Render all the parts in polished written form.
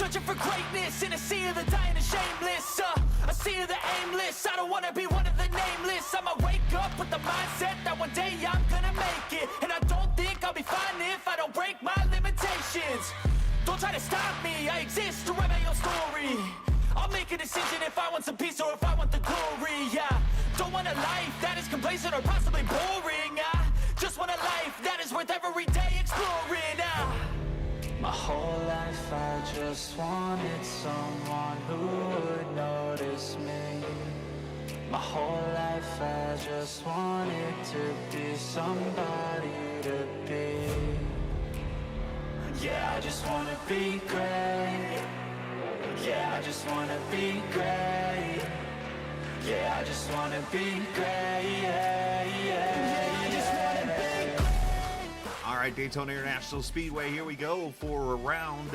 Searching for greatness in a sea of the dying and shameless. A sea of the aimless. I don't wanna be one of the nameless. I'ma wake up with the mindset that one day I'm gonna make it. And I don't think I'll be fine if I don't break my limitations. Don't try to stop me, I exist to write my own story. I'll make a decision if I want some peace or if I want the glory. Yeah, don't want a life that is complacent or possibly boring. I just want a life that is worth every day exploring. My whole life I just wanted someone who would notice me. My whole life I just wanted to be somebody to be. Yeah, I just wanna be great. Yeah, I just wanna be great. Yeah, I just wanna be great. Yeah, I just wanna be great. All right, Daytona International Speedway, here we go for round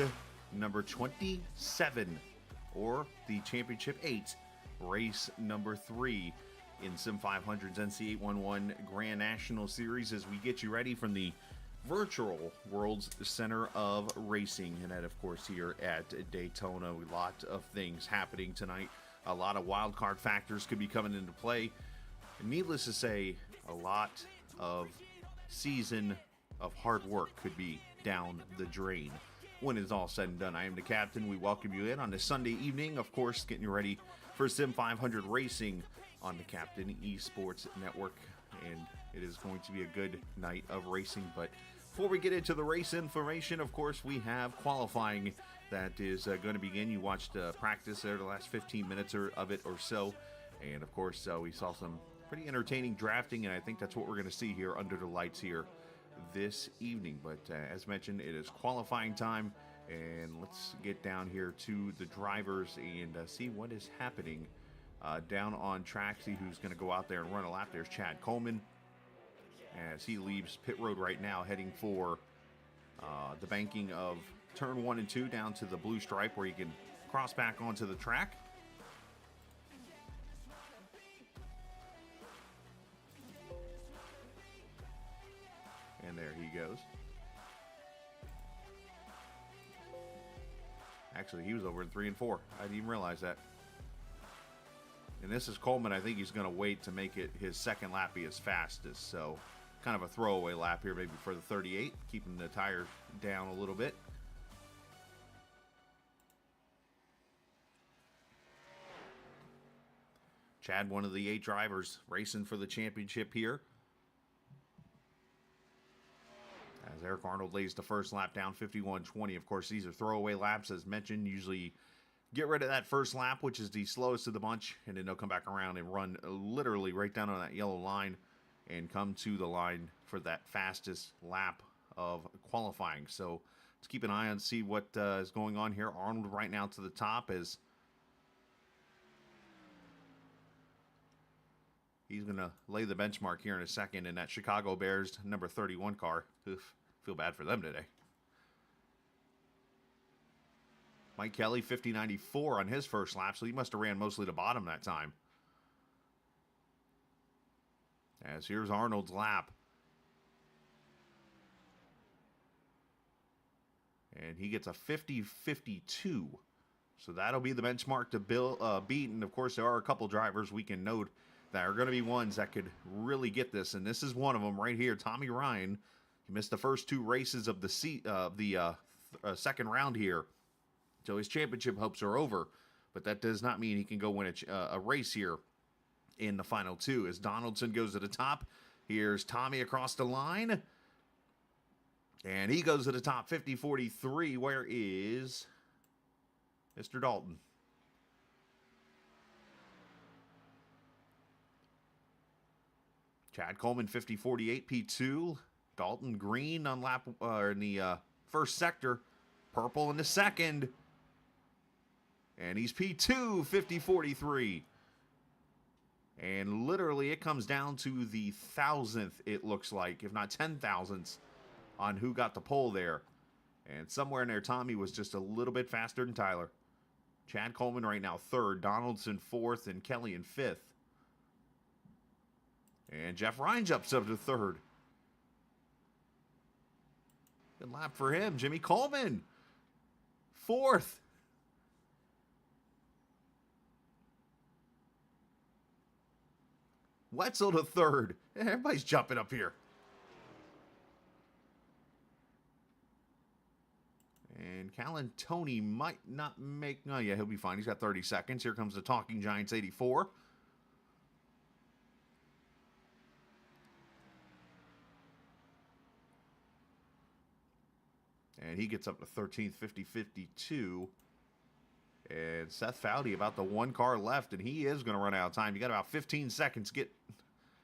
number 27, or the Championship 8, race number 3 in Sim500's NC811 Grand National Series as we get you ready from the Virtual World's Center of Racing. And that, of course, here at Daytona. A lot of things happening tonight. A lot of wild card factors could be coming into play. And needless to say, a lot of season of hard work could be down the drain when it's all said and done. I am the captain. We welcome you in on this Sunday evening, of course, getting you ready for Sim500 Racing on the Captain Esports Network. And it is going to be a good night of racing. But before we get into the race information, of course, we have qualifying that is going to begin. You watched practice there the last 15 minutes of it or so. And, of course, we saw some pretty entertaining drafting, and I think that's what we're going to see here under the lights here this evening. But as mentioned, it is qualifying time, and let's get down here to the drivers and see what is happening down on track. See who's going to go out there and run a lap. There's Chad Coleman as he leaves pit road right now, heading for the banking of turn 1 and 2 down to the blue stripe where you can cross back onto the track. And there he goes. Actually, he was over in 3 and 4. I didn't even realize that. And this is Coleman. I think he's going to wait to make it his second lap be his fastest. So kind of a throwaway lap here maybe for the 38, keeping the tires down a little bit. Chad, one of the 8 drivers racing for the championship here. As Eric Arnold lays the first lap down, 51.20. Of course, these are throwaway laps, as mentioned. Usually get rid of that first lap, which is the slowest of the bunch, and then they'll come back around and run literally right down on that yellow line and come to the line for that fastest lap of qualifying. So let's keep an eye on, see what is going on here. Arnold right now to the top as he's going to lay the benchmark here in a second in that Chicago Bears number 31 car. Oof, feel bad for them today. Mike Kelly, 50.94 on his first lap, so he must have ran mostly the bottom that time. As here's Arnold's lap. And he gets a 50.52. So that'll be the benchmark to beat. And, of course, there are a couple drivers we can note that are going to be ones that could really get this. And this is one of them right here, Tommy Ryan. He missed the first 2 races of the second round here. So his championship hopes are over. But that does not mean he can go win a race here in the final 2. As Donaldson goes to the top, here's Tommy across the line. And he goes to the top, 50.43. Where is Mr. Dalton? Chad Coleman, 50.48, P2. Dalton Green on lap in the first sector. Purple in the second. And he's P2, 50.43. And literally it comes down to the 1,000th, it looks like, if not 10,000ths, on who got the pole there. And somewhere in there, Tommy was just a little bit faster than Tyler. Chad Coleman right now 3rd, Donaldson 4th, and Kelly in 5th. And Jeff Ryan jumps up to 3rd. Good lap for him. Jimmy Coleman, 4th. Wetzel to third. Everybody's jumping up here. And Calantoni might not make... No, yeah, he'll be fine. He's got 30 seconds. Here comes the Talking Giants 84. And he gets up to 13th, 50-52. And Seth Foudy about the one car left, and he is going to run out of time. You got about 15 seconds. Get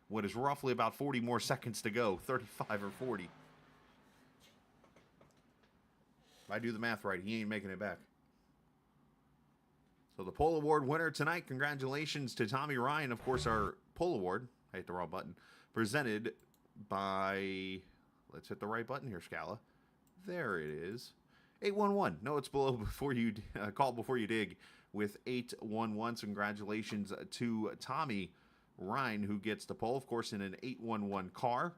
what is roughly about 40 more seconds to go. 35 or 40. If I do the math right, he ain't making it back. So the Pole Award winner tonight, congratulations to Tommy Ryan. Of course, our Pole Award, I hit the wrong button, presented by, let's hit the right button here, Scala. There it is. 811. No, it's below before you call before you dig with 811. So congratulations to Tommy Ryan, who gets the pole, of course, in an 811 car.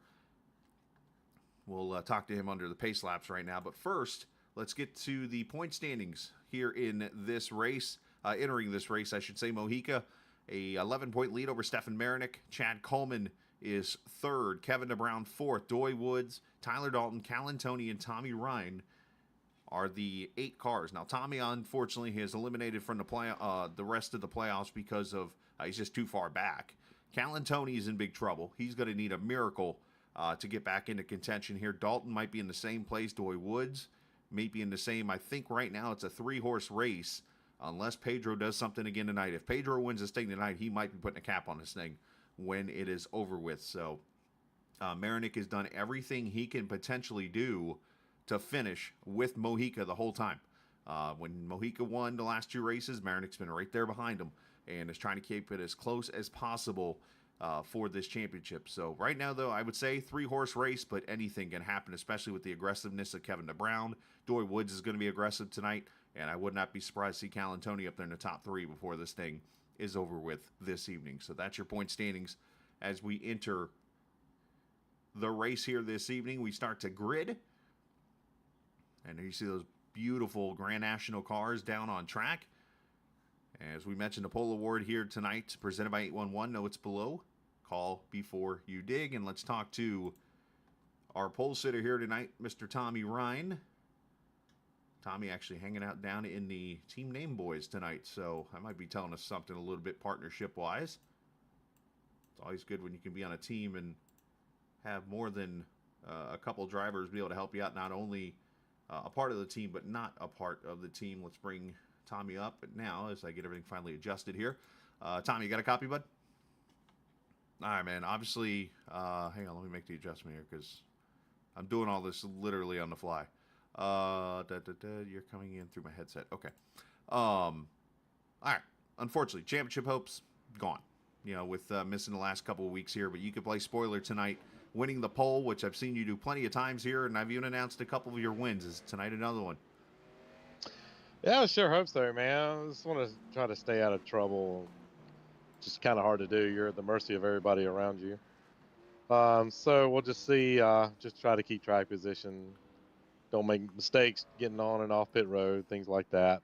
We'll talk to him under the pace laps right now. But first, let's get to the point standings here in this race. Entering this race, I should say, Mojica, a 11-point lead over Stefan Marinick. Chad Coleman is third. Kevin DeBrown fourth. Doy Woods, Tyler Dalton, Calantoni, and Tommy Ryan are the 8 cars. Now, Tommy, unfortunately, has eliminated from the rest of the playoffs because of he's just too far back. Calantoni is in big trouble. He's going to need a miracle to get back into contention here. Dalton might be in the same place. Doy Woods may be in the same. I think right now it's a 3-horse race unless Pedro does something again tonight. If Pedro wins this thing tonight, he might be putting a cap on this thing when it is over with. So Marinick has done everything he can potentially do to finish with Mojica the whole time. When Mojica won the last 2 races, Marinick's been right there behind him and is trying to keep it as close as possible for this championship. So right now, though, I would say 3-horse race, but anything can happen, especially with the aggressiveness of Kevin DeBrown. Doy Woods is going to be aggressive tonight, and I would not be surprised to see Calantoni up there in the top 3 before this thing is over with this evening. So that's your point standings as we enter the race here this evening. We start to grid. And you see those beautiful Grand National cars down on track. As we mentioned, the Pole Award here tonight, presented by 811. No, it's below. Call before you dig. And let's talk to our pole sitter here tonight, Mr. Tommy Ryan. Tommy actually hanging out down in the Team Name Boys tonight. So I might be telling us something a little bit partnership-wise. It's always good when you can be on a team and have more than a couple drivers be able to help you out, not only a part of the team, but not a part of the team. Let's bring Tommy up now as I get everything finally adjusted here. Tommy, you got a copy, bud? All right, man. Obviously, hang on, let me make the adjustment here because I'm doing all this literally on the fly. You're coming in through my headset. Okay. All right. Unfortunately, championship hopes gone. You know, with missing the last couple of weeks here, but you could play spoiler tonight. Winning the pole, which I've seen you do plenty of times here, and I've even announced a couple of your wins. Is tonight another one? Yeah, I sure hope so, man. I just want to try to stay out of trouble. Just kind of hard to do. You're at the mercy of everybody around you. So we'll just see. Just try to keep track position. Don't make mistakes getting on and off pit road, things like that.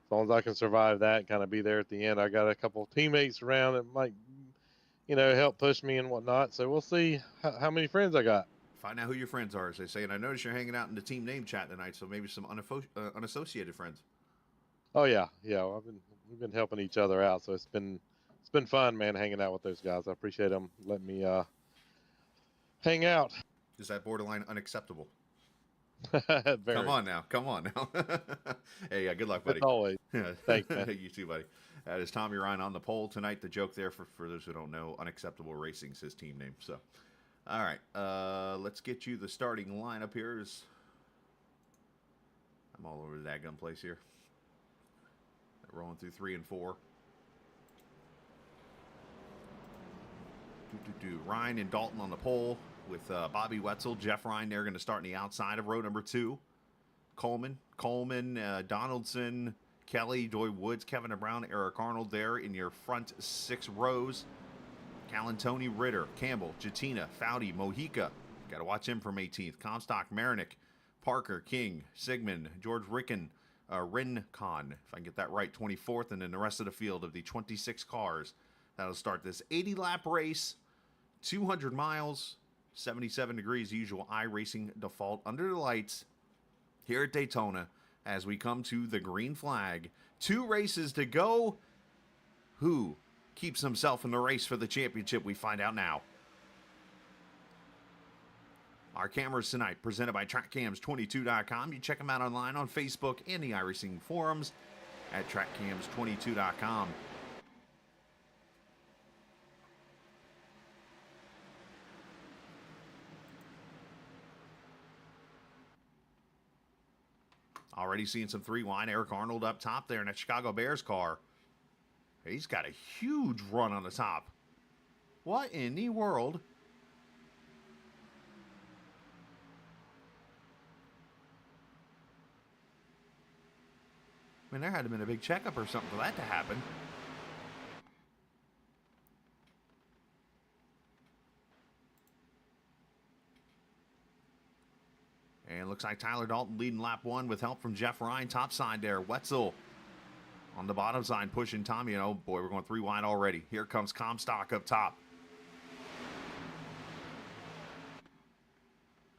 As long as I can survive that and kind of be there at the end. I got a couple of teammates around that might, help push me and whatnot. So we'll see how many friends I got. Find out who your friends are, as they say. And I notice you're hanging out in the team name chat tonight, so maybe some unassociated friends. Oh yeah, we've been helping each other out, so it's been fun, man, hanging out with those guys. I appreciate them letting me hang out. Is that borderline unacceptable? Very. Come on now. Hey, good luck, buddy. As always. Thanks, man. You too, buddy. That is Tommy Ryan on the pole tonight. The joke there, for those who don't know, Unacceptable Racing's his team name. So, all right, let's get you the starting lineup here. I'm all over the dadgum place here. Rolling through 3 and 4. Ryan and Dalton on the pole with Bobby Wetzel. Jeff Ryan, they're going to start on the outside of row number 2. Coleman, Donaldson, Kelly, Doy Woods, Kevin DeBrown, Eric Arnold there in your front 6 rows. Calantoni, Ritter, Campbell, Jatina, Foudy, Mojica. Got to watch him from 18th. Comstock, Marinick, Parker, King, Sigmund, George Rincon, Rincon, if I can get that right, 24th, and then the rest of the field of the 26 cars that'll start this 80-lap race 200 miles, 77 degrees, usual iRacing default under the lights here at Daytona as we come to the green flag. 2 races to go. Who keeps himself in the race for the championship? We find out now. Our cameras tonight presented by TrackCams22.com. You check them out online on Facebook and the iRacing forums at TrackCams22.com. Already seeing some 3 wide. Eric Arnold up top there in that Chicago Bears car. He's got a huge run on the top. What in the world? I mean, there had to have been a big checkup or something for that to happen. And looks like Tyler Dalton leading lap 1 with help from Jeff Ryan. Top side there. Wetzel on the bottom side pushing Tommy. And oh boy, we're going 3 wide already. Here comes Comstock up top.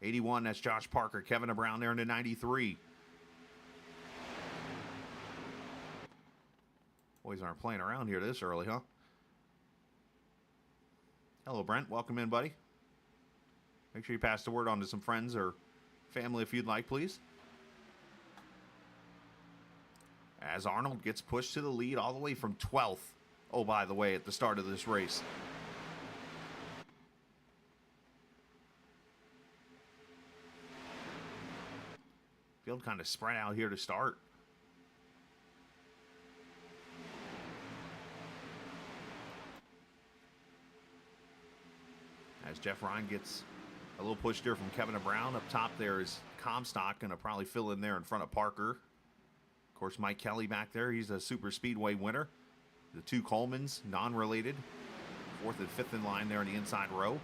81, that's Josh Parker. Kevin Brown there in the 93. Boys aren't playing around here this early, huh? Hello, Brent. Welcome in, buddy. Make sure you pass the word on to some friends or family if you'd like, please. As Arnold gets pushed to the lead all the way from 12th. Oh, by the way, at the start of this race. Field kind of spread out here to start. As Jeff Ryan gets a little push there from Kevin Brown. Up top there is Comstock, going to probably fill in there in front of Parker. Of course, Mike Kelly back there. He's a super speedway winner. The 2 Colemans, non-related. 4th and 5th in line there in the inside row.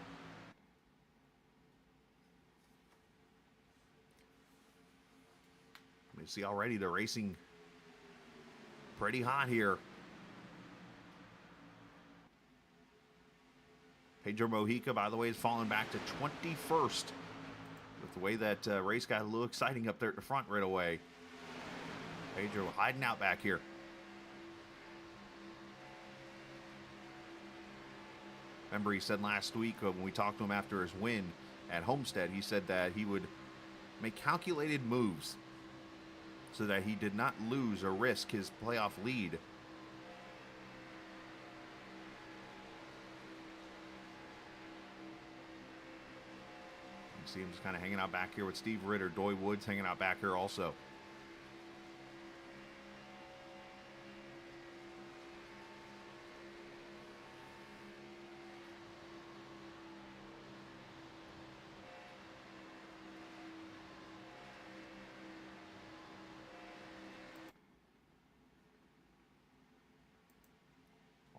You see already the racing pretty hot here. Pedro Mojica, by the way, is falling back to 21st. With the way that race got a little exciting up there at the front right away. Pedro hiding out back here. Remember, he said last week when we talked to him after his win at Homestead, he said that he would make calculated moves so that he did not lose or risk his playoff lead. You see him just kind of hanging out back here with Steve Ritter. Doy Woods hanging out back here also.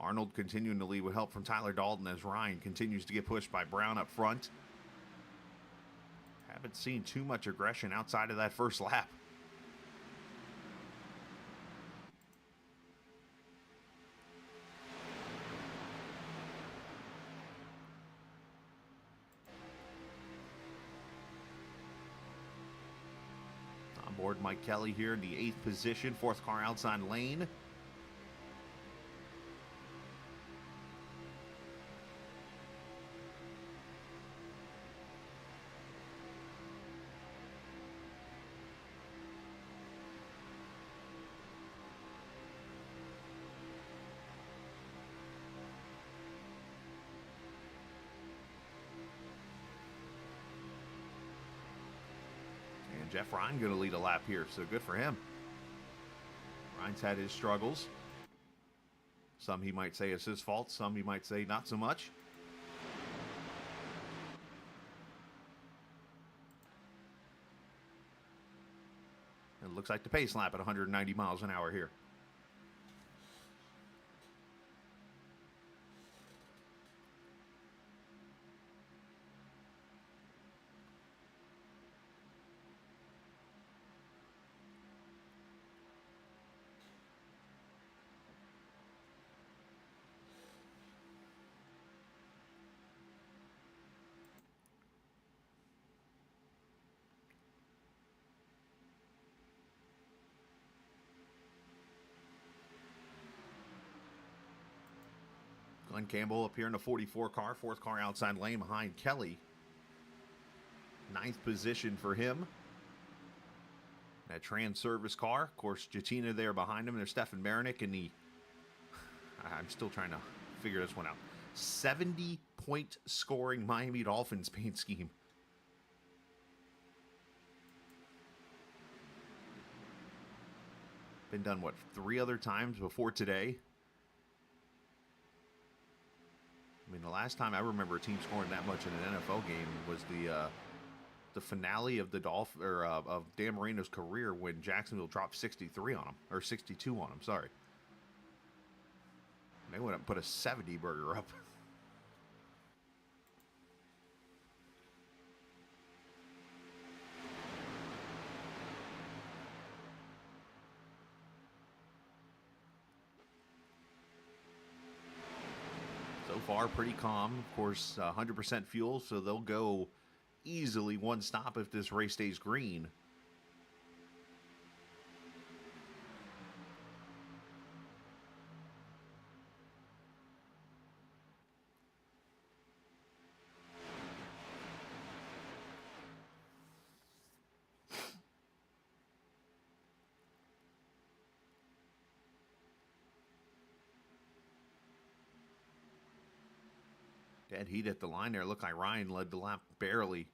Arnold continuing to lead with help from Tyler Dalton as Ryan continues to get pushed by Brown up front. Haven't seen too much aggression outside of that first lap. On board Mike Kelly here in the 8th position, 4th car outside lane. Jeff Ryan going to lead a lap here, so good for him. Ryan's had his struggles. Some he might say is his fault, some he might say not so much. It looks like the pace lap at 190 miles an hour here. Glenn Campbell up here in the 44 car, fourth car outside lane behind Kelly. Ninth position for him. That trans service car, of course, Jatina there behind him. There's Stefan Marinick in the, I'm still trying to figure this one out, 70-point scoring Miami Dolphins paint scheme. Been done, what, 3 other times before today? I mean, the last time I remember a team scoring that much in an NFL game was the finale of of Dan Marino's career when Jacksonville dropped 63 on him, or 62 on him. Sorry, they went up and put a 70 burger up. So far, pretty calm. Of course, 100% fuel, so they'll go easily one stop if this race stays green. Dead heat at the line there. Looked like Ryan led the lap barely.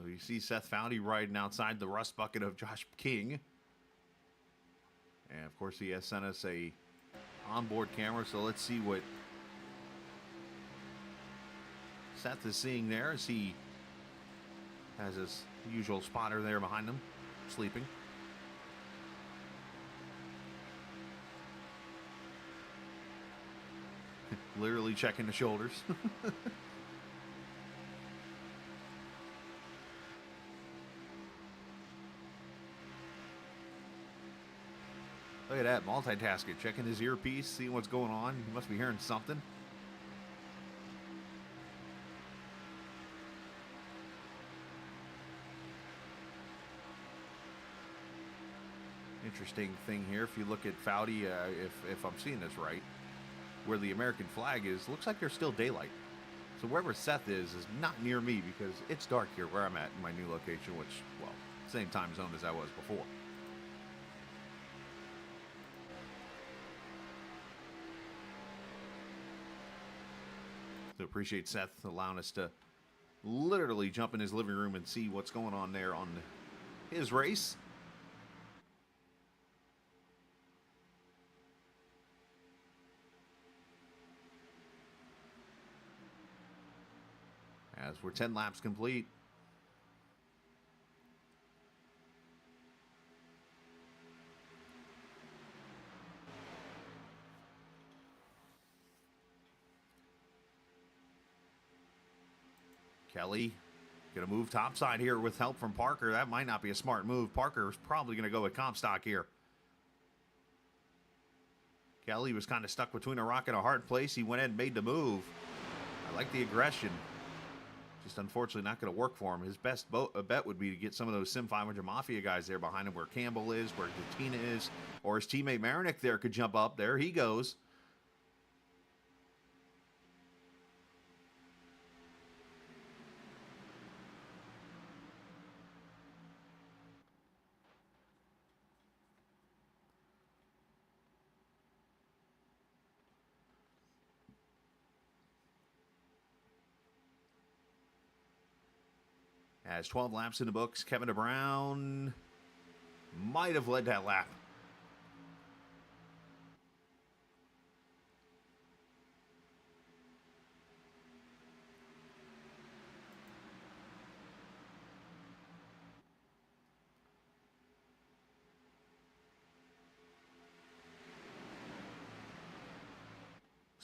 You see Seth Foudy riding outside the rust bucket of Josh King. And of course he has sent us a onboard camera, so let's see what Seth is seeing there as he has his usual spotter there behind him, sleeping. Literally checking the shoulders. Look at that, multitasking, checking his earpiece, seeing what's going on. He must be hearing something. Interesting thing here, if you look at Foudy, if I'm seeing this right, where the American flag is, looks like there's still daylight. So wherever Seth is not near me because it's dark here where I'm at in my new location, which, well, same time zone as I was before. So appreciate Seth allowing us to literally jump in his living room and see what's going on there on his race. As we're 10 laps complete. Kelly gonna move topside here with help from Parker. That might not be a smart move. Parker is probably gonna go with Comstock here. Kelly was kind of stuck between a rock and a hard place. He went in and made the move. I like the aggression. Just unfortunately not going to work for him. His best bet would be to get some of those Sim500 Mafia guys there behind him where Campbell is, where Jatina is, or his teammate Marinick there could jump up. There he goes. Has 12 laps in the books. Kevin DeBrown might have led that lap.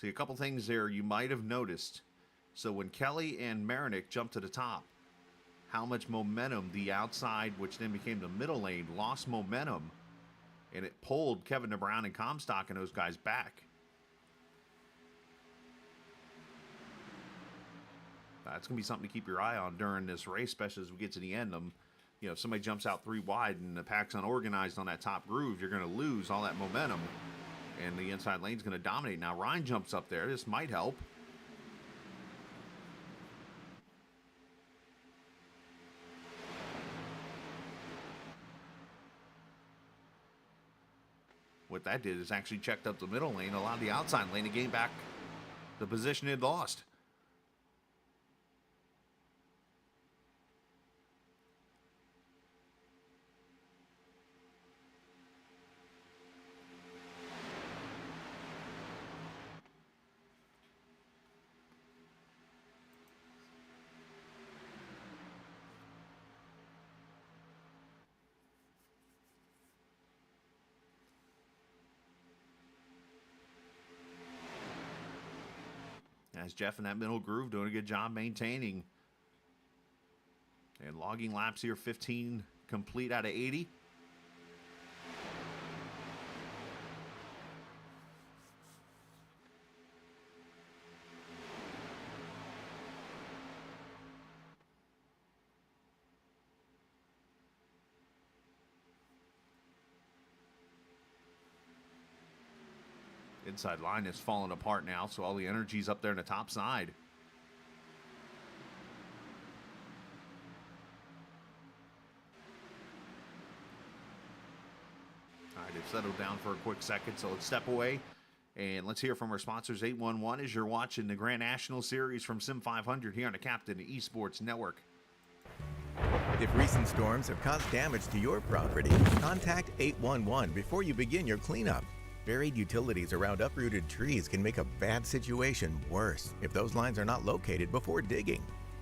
See, a couple things there you might have noticed. So when Kelly and Marinick jumped to the top, how much momentum the outside, which then became the middle lane, lost momentum, and it pulled Kevin DeBrown and Comstock and those guys back. That's going to be something to keep your eye on during this race, especially as we get to the end. You know, if somebody jumps out 3 wide and the pack's unorganized on that top groove, you're going to lose all that momentum, and the inside lane's going to dominate. Now, Ryan jumps up there. This might help. What that did is actually checked up the middle lane, allowed the outside lane to gain back the position it lost. As Jeff in that middle groove doing a good job maintaining. And logging laps here, 15 complete out of 80. Inside line is falling apart now, so all the energy's up there in the top side. All right, they've settled down for a quick second, so let's step away and let's hear from our sponsors. 811 as you're watching the Grand National Series from Sim500 here on the Captain Esports Network. If recent storms have caused damage to your property, contact 811 before you begin your cleanup. Buried utilities around uprooted trees can make a bad situation worse if those lines are not located before digging.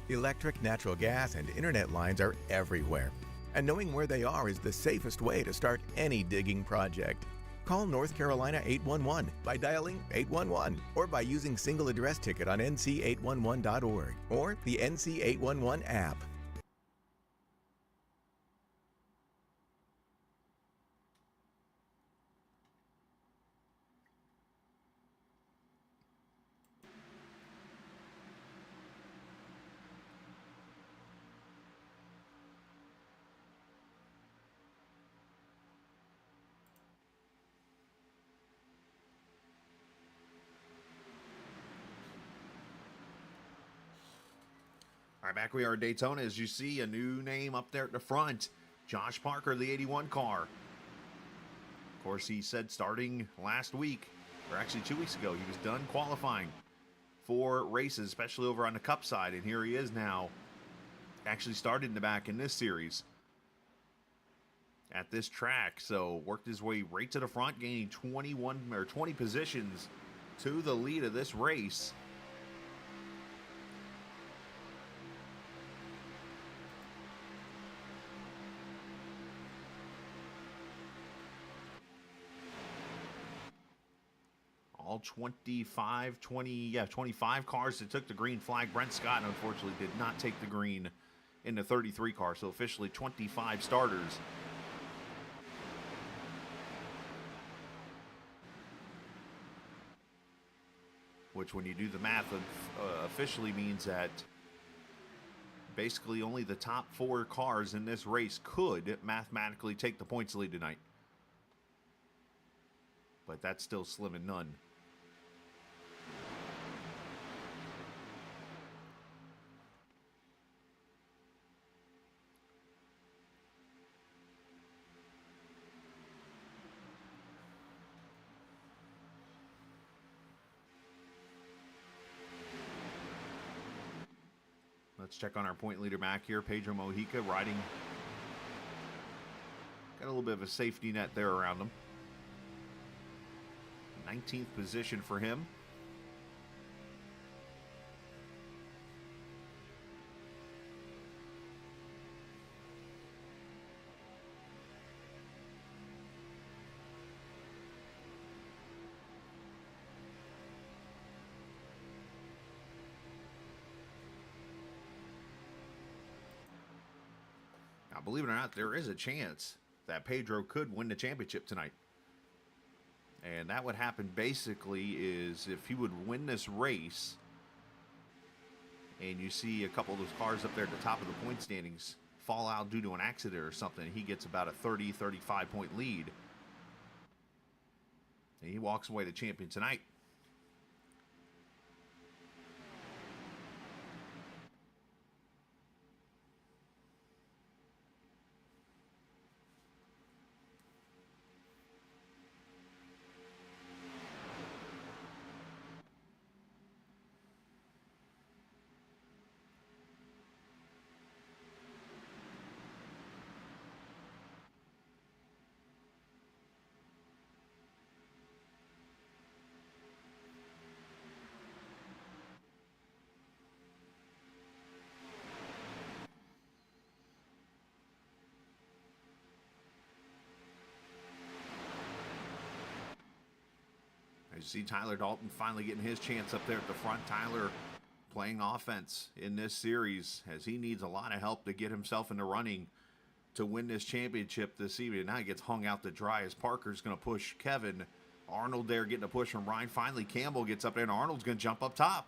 Electric, natural gas, and internet lines are everywhere, and knowing where they are is the safest way to start any digging project. Call North Carolina 811 by dialing 811 or by using single address ticket on nc811.org or the NC811 app. All right, back we are at Daytona. As you see, a new name up there at the front. Josh Parker, the 81 car. Of course, he said starting last week, or actually 2 weeks ago, he was done qualifying for races, especially over on the Cup side. And here he is now, actually started in the back in this series at this track. So worked his way right to the front, gaining 20 positions to the lead of this race. All 25 cars that took the green flag. Brent Scott, unfortunately, did not take the green in the 33 car, so officially 25 starters. Which, when you do the math, officially means that basically only the top 4 cars in this race could mathematically take the points lead tonight. But that's still slim and none. Let's check on our point leader back here. Pedro Mojica riding. Got a little bit of a safety net there around him. 19th position for him. believe it or not, there is a chance that Pedro could win the championship tonight. And that would happen basically is if he would win this race, and you see a couple of those cars up there at the top of the point standings fall out due to an accident or something, he gets about a 30, 35 point lead. And he walks away the champion tonight. You see Tyler Dalton finally getting his chance up there at the front. Tyler playing offense in this series as he needs a lot of help to get himself in the running to win this championship this evening. Now he gets hung out to dry as Parker's going to push Kevin. Arnold there getting a push from Ryan. Finally, Campbell gets up there, and Arnold's going to jump up top.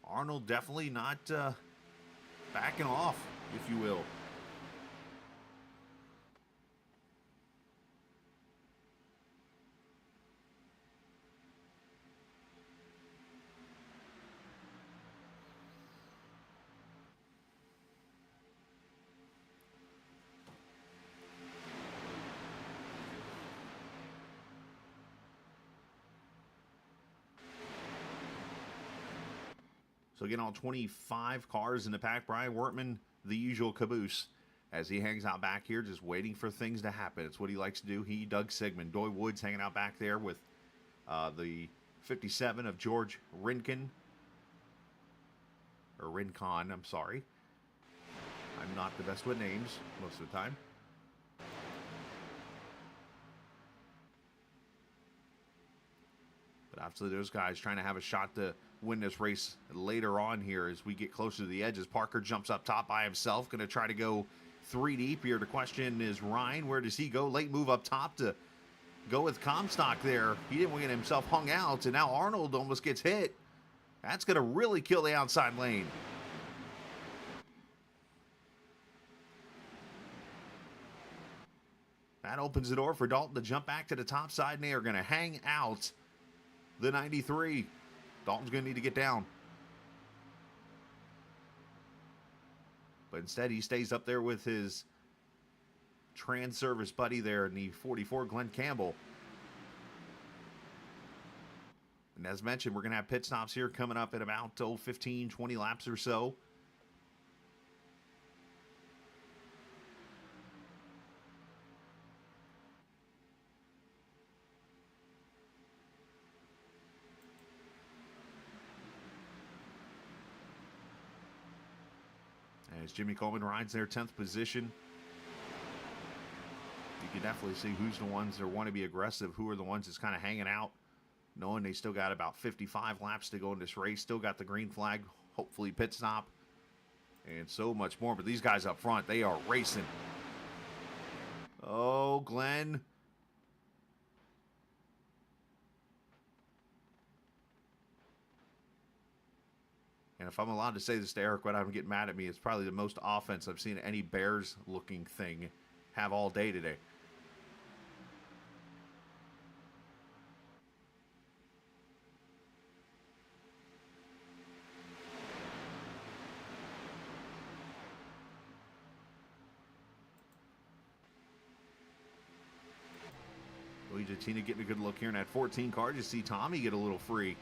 Arnold definitely not backing off, if you will. So again, all 25 cars in the pack. Brian Wertman, the usual caboose, as he hangs out back here, just waiting for things to happen. It's what he likes to do. He, Doug Sigmund, Doy Woods hanging out back there with the 57 of George Rincon. Or Rincon, I'm sorry. I'm not the best with names most of the time. But absolutely, those guys trying to have a shot to win this race later on here as we get closer to the edges. Parker jumps up top by himself, going to try to go 3 deep here. The question is, Ryan, where does he go? Late move up top to go with Comstock there. He didn't want to get himself hung out, and now Arnold almost gets hit. That's going to really kill the outside lane. That opens the door for Dalton to jump back to the top side, and they are going to hang out the 93. Dalton's going to need to get down. But instead, he stays up there with his trans-service buddy there in the 44, Glenn Campbell. And as mentioned, we're going to have pit stops here coming up in about 15, 20 laps or so. As Jimmy Coleman rides their 10th position, you can definitely see who's the ones that want to be aggressive, who are the ones that's kind of hanging out, knowing they still got about 55 laps to go in this race, still got the green flag, hopefully pit stop, and so much more. But these guys up front, they are racing. Oh, Glenn. And if I'm allowed to say this to Eric without him getting mad at me, it's probably the most offense I've seen any Bears-looking thing have all day today. Luigi Tina getting a good look here in that 14 car. You see Tommy get a little free.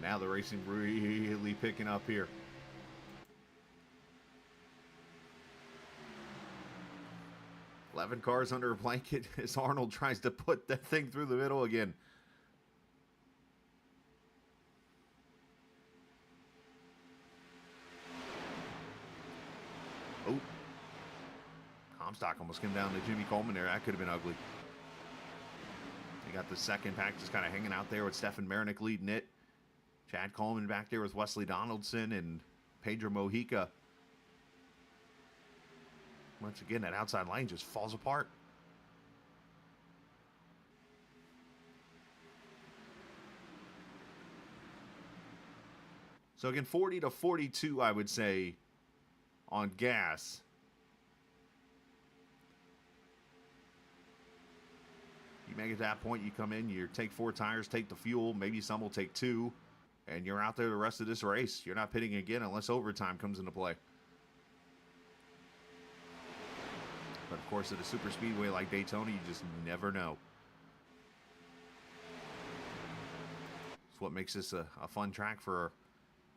Now the racing really picking up here. "11 cars under a blanket" as Arnold tries to put that thing through the middle again. Oh. Comstock almost came down to Jimmy Coleman there. That could have been ugly. They got the second pack just kind of hanging out there with Stefan Marinick leading it. Chad Coleman back there with Wesley Donaldson and Pedro Mojica. Once again, that outside lane just falls apart. So again, 40 to 42, I would say, on gas. You make it to that point, you come in, you take 4 tires, take the fuel, maybe some will take 2, and you're out there the rest of this race. You're not pitting again unless overtime comes into play. But of course, at a super speedway like Daytona, you just never know. It's what makes this a fun track for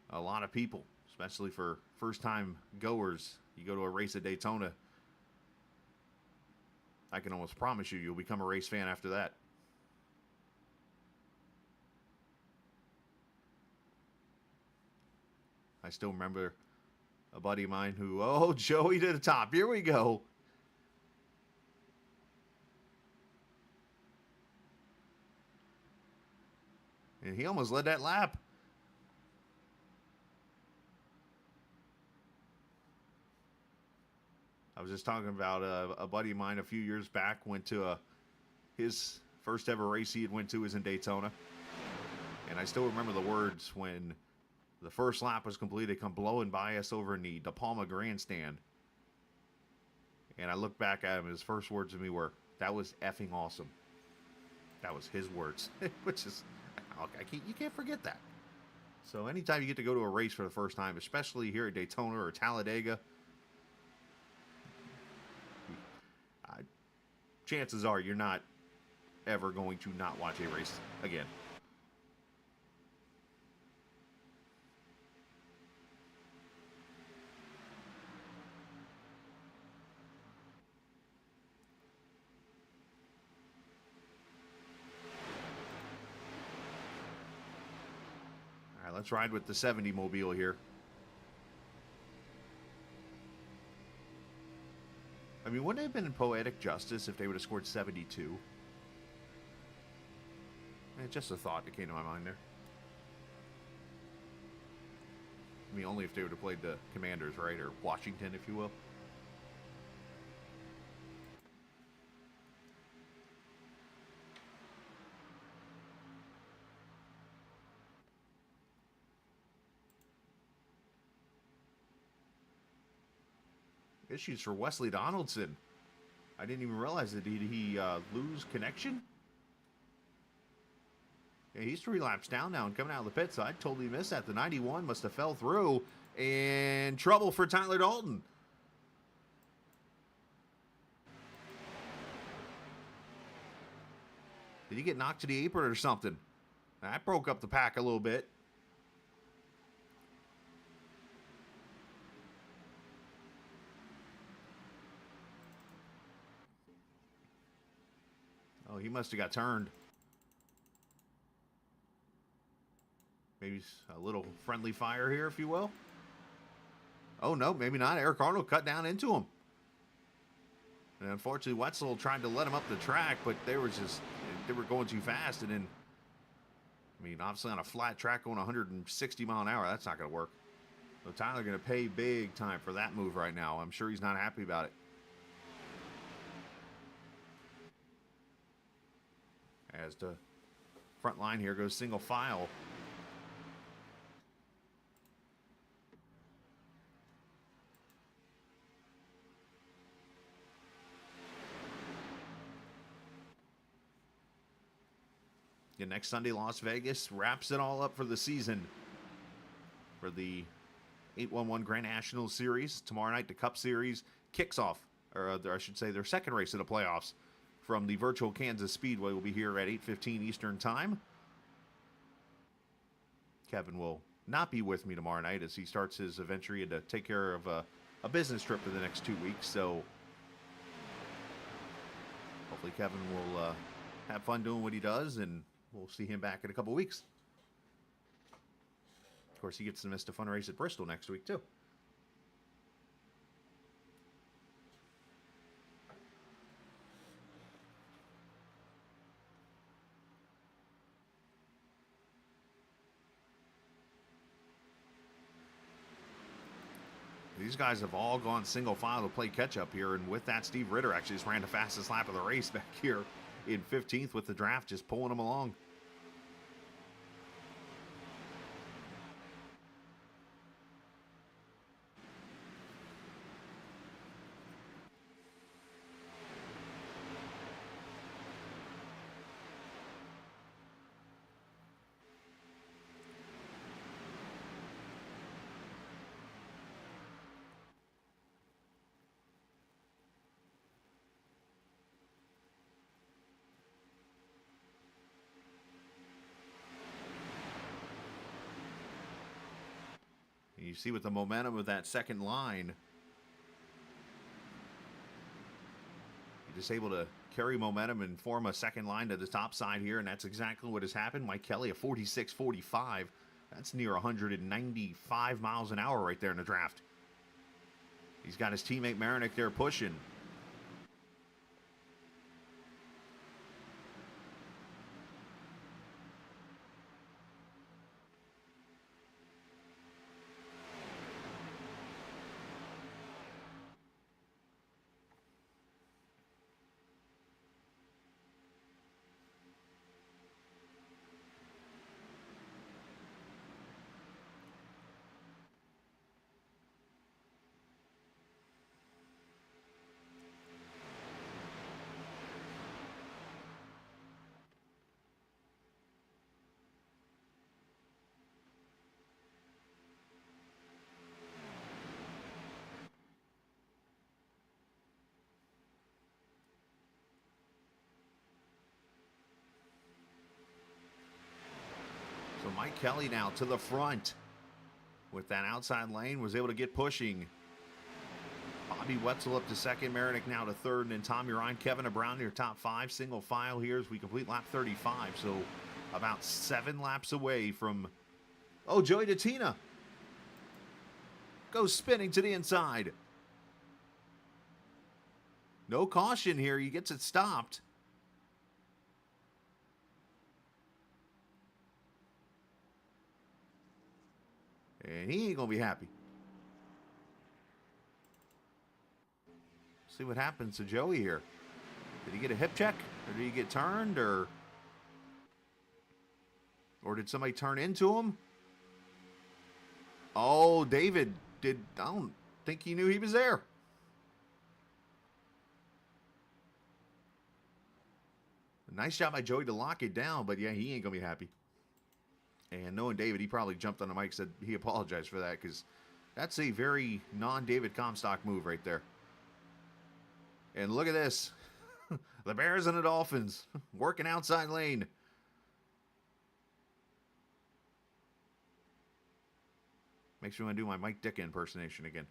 a lot of people, especially for first-time goers. You go to a race at Daytona, I can almost promise you'll become a race fan after that. I still remember a buddy of mine who, oh, Joey to the top. Here we go. And he almost led that lap. I was just talking about a buddy of mine a few years back went to his first ever race he had went to was in Daytona. And I still remember the words when the first lap was complete. They come blowing by us over in the De Palma Grandstand. And I look back at him, his first words to me were, "That was effing awesome." That was his words, which is, you can't forget that. So anytime you get to go to a race for the first time, especially here at Daytona or Talladega, chances are you're not ever going to not watch a race again. All right, let's ride with the 70 mobile here. I mean, wouldn't it have been poetic justice if they would have scored 72? Just a thought that came to my mind there. I mean, only if they would have played the Commanders, right? Or Washington, if you will. Issues for Wesley Donaldson. I didn't even realize that. Did he lose connection? Yeah, he's 3 laps down now and coming out of the pit, so I totally missed that. The 91 must have fell through, and trouble for Tyler Dalton. Did he get knocked to the apron or something? That broke up the pack a little bit. Oh, he must have got turned. Maybe a little friendly fire here, if you will. Oh, no, maybe not. Eric Arnold cut down into him. And unfortunately, Wetzel tried to let him up the track, but they were going too fast. And then, I mean, obviously on a flat track going 160 mile an hour, that's not going to work. So Tyler going to pay big time for that move right now. I'm sure he's not happy about it. As the front line here goes single file. Yeah, next Sunday, Las Vegas wraps it all up for the season for the 811 Grand National Series. Tomorrow night, the Cup Series kicks off, or I should say their second race of the playoffs from the Virtual Kansas Speedway will be here at 8:15 Eastern Time. Kevin will not be with me tomorrow night as he starts his adventure to take care of a business trip for the next 2 weeks. So hopefully Kevin will have fun doing what he does, and we'll see him back in a couple weeks. Of course, he gets to miss a fun race at Bristol next week, too. These guys have all gone single file to play catch up here, and with that, Steve Ritter actually just ran the fastest lap of the race back here in 15th with the draft, just pulling him along. You see with the momentum of that second line, you're just able to carry momentum and form a second line to the top side here, and that's exactly what has happened. Mike Kelly, a 46.45. That's near 195 miles an hour right there in the draft. He's got his teammate Marinik there pushing. So Mike Kelly now to the front with that outside lane, was able to get pushing. Bobby Wetzel up to second, Marinik now to third, and then Tommy Ryan, Kevin Brown in your top five, single file here as we complete lap 35. So about 7 laps away from, oh, Joey DeTina goes spinning to the inside. No caution here, he gets it stopped. And he ain't gonna be happy. See what happens to Joey here. Did he get a hip check? Or did he get turned? Or did somebody turn into him? Oh, David I don't think he knew he was there. Nice job by Joey to lock it down, but yeah, he ain't gonna be happy. And knowing David, he probably jumped on the mic and said he apologized for that, because that's a very non-David Comstock move right there. And look at this. The Bears and the Dolphins working outside lane. Makes me want to do my Mike Ditka impersonation again.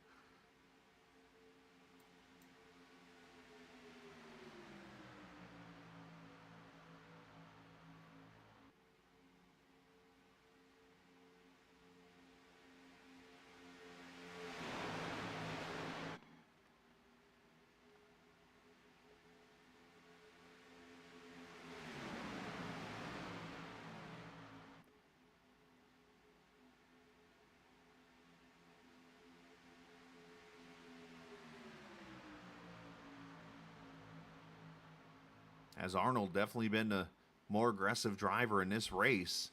As Arnold definitely been the more aggressive driver in this race.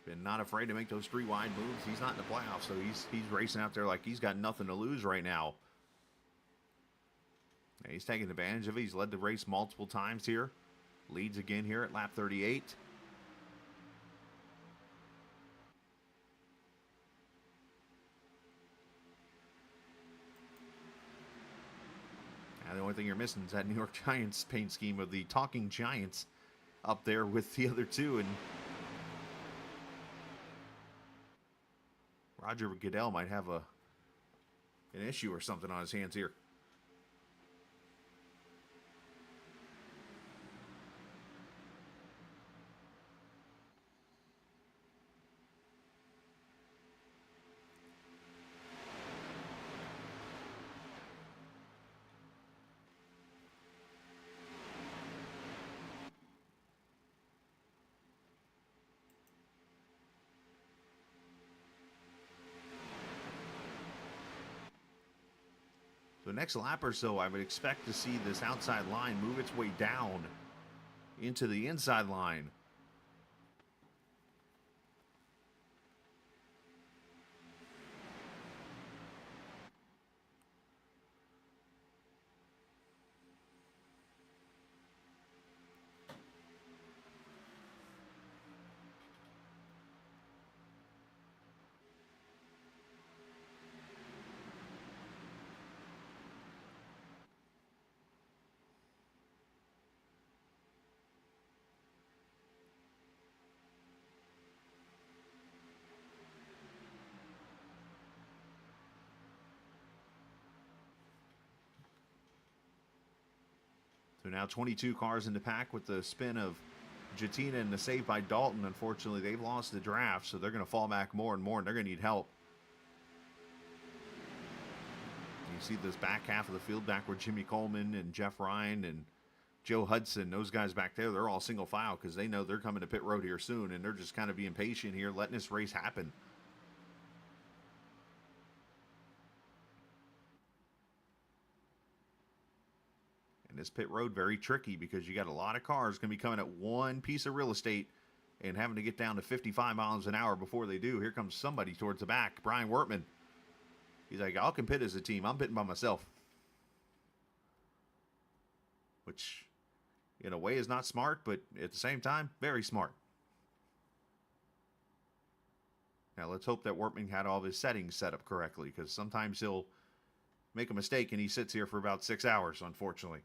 Been not afraid to make those street-wide moves. He's not in the playoffs, so he's racing out there like he's got nothing to lose right now. And he's taking advantage of it. He's led the race multiple times here. Leads again here at lap 38. The only thing you're missing is that New York Giants paint scheme of the Talking Giants up there with the other two. And Roger Goodell might have an issue or something on his hands here. So next lap or so, I would expect to see this outside line move its way down into the inside line. So now 22 cars in the pack with the spin of Jatina and the save by Dalton. Unfortunately, they've lost the draft, so they're going to fall back more and more, and they're going to need help. You see this back half of the field back where Jimmy Coleman and Jeff Ryan and Joe Hudson, those guys back there, they're all single file because they know they're coming to pit road here soon, and they're just kind of being patient here, letting this race happen. This pit road very tricky because you got a lot of cars going to be coming at one piece of real estate and having to get down to 55 miles an hour before they do. Here comes somebody towards the back. Brian Wortman. He's like, I'll compete as a team. I'm pitting by myself. Which, in a way, is not smart, but at the same time, very smart. Now, let's hope that Wortman had all of his settings set up correctly, because sometimes he'll make a mistake and he sits here for about 6 hours, unfortunately.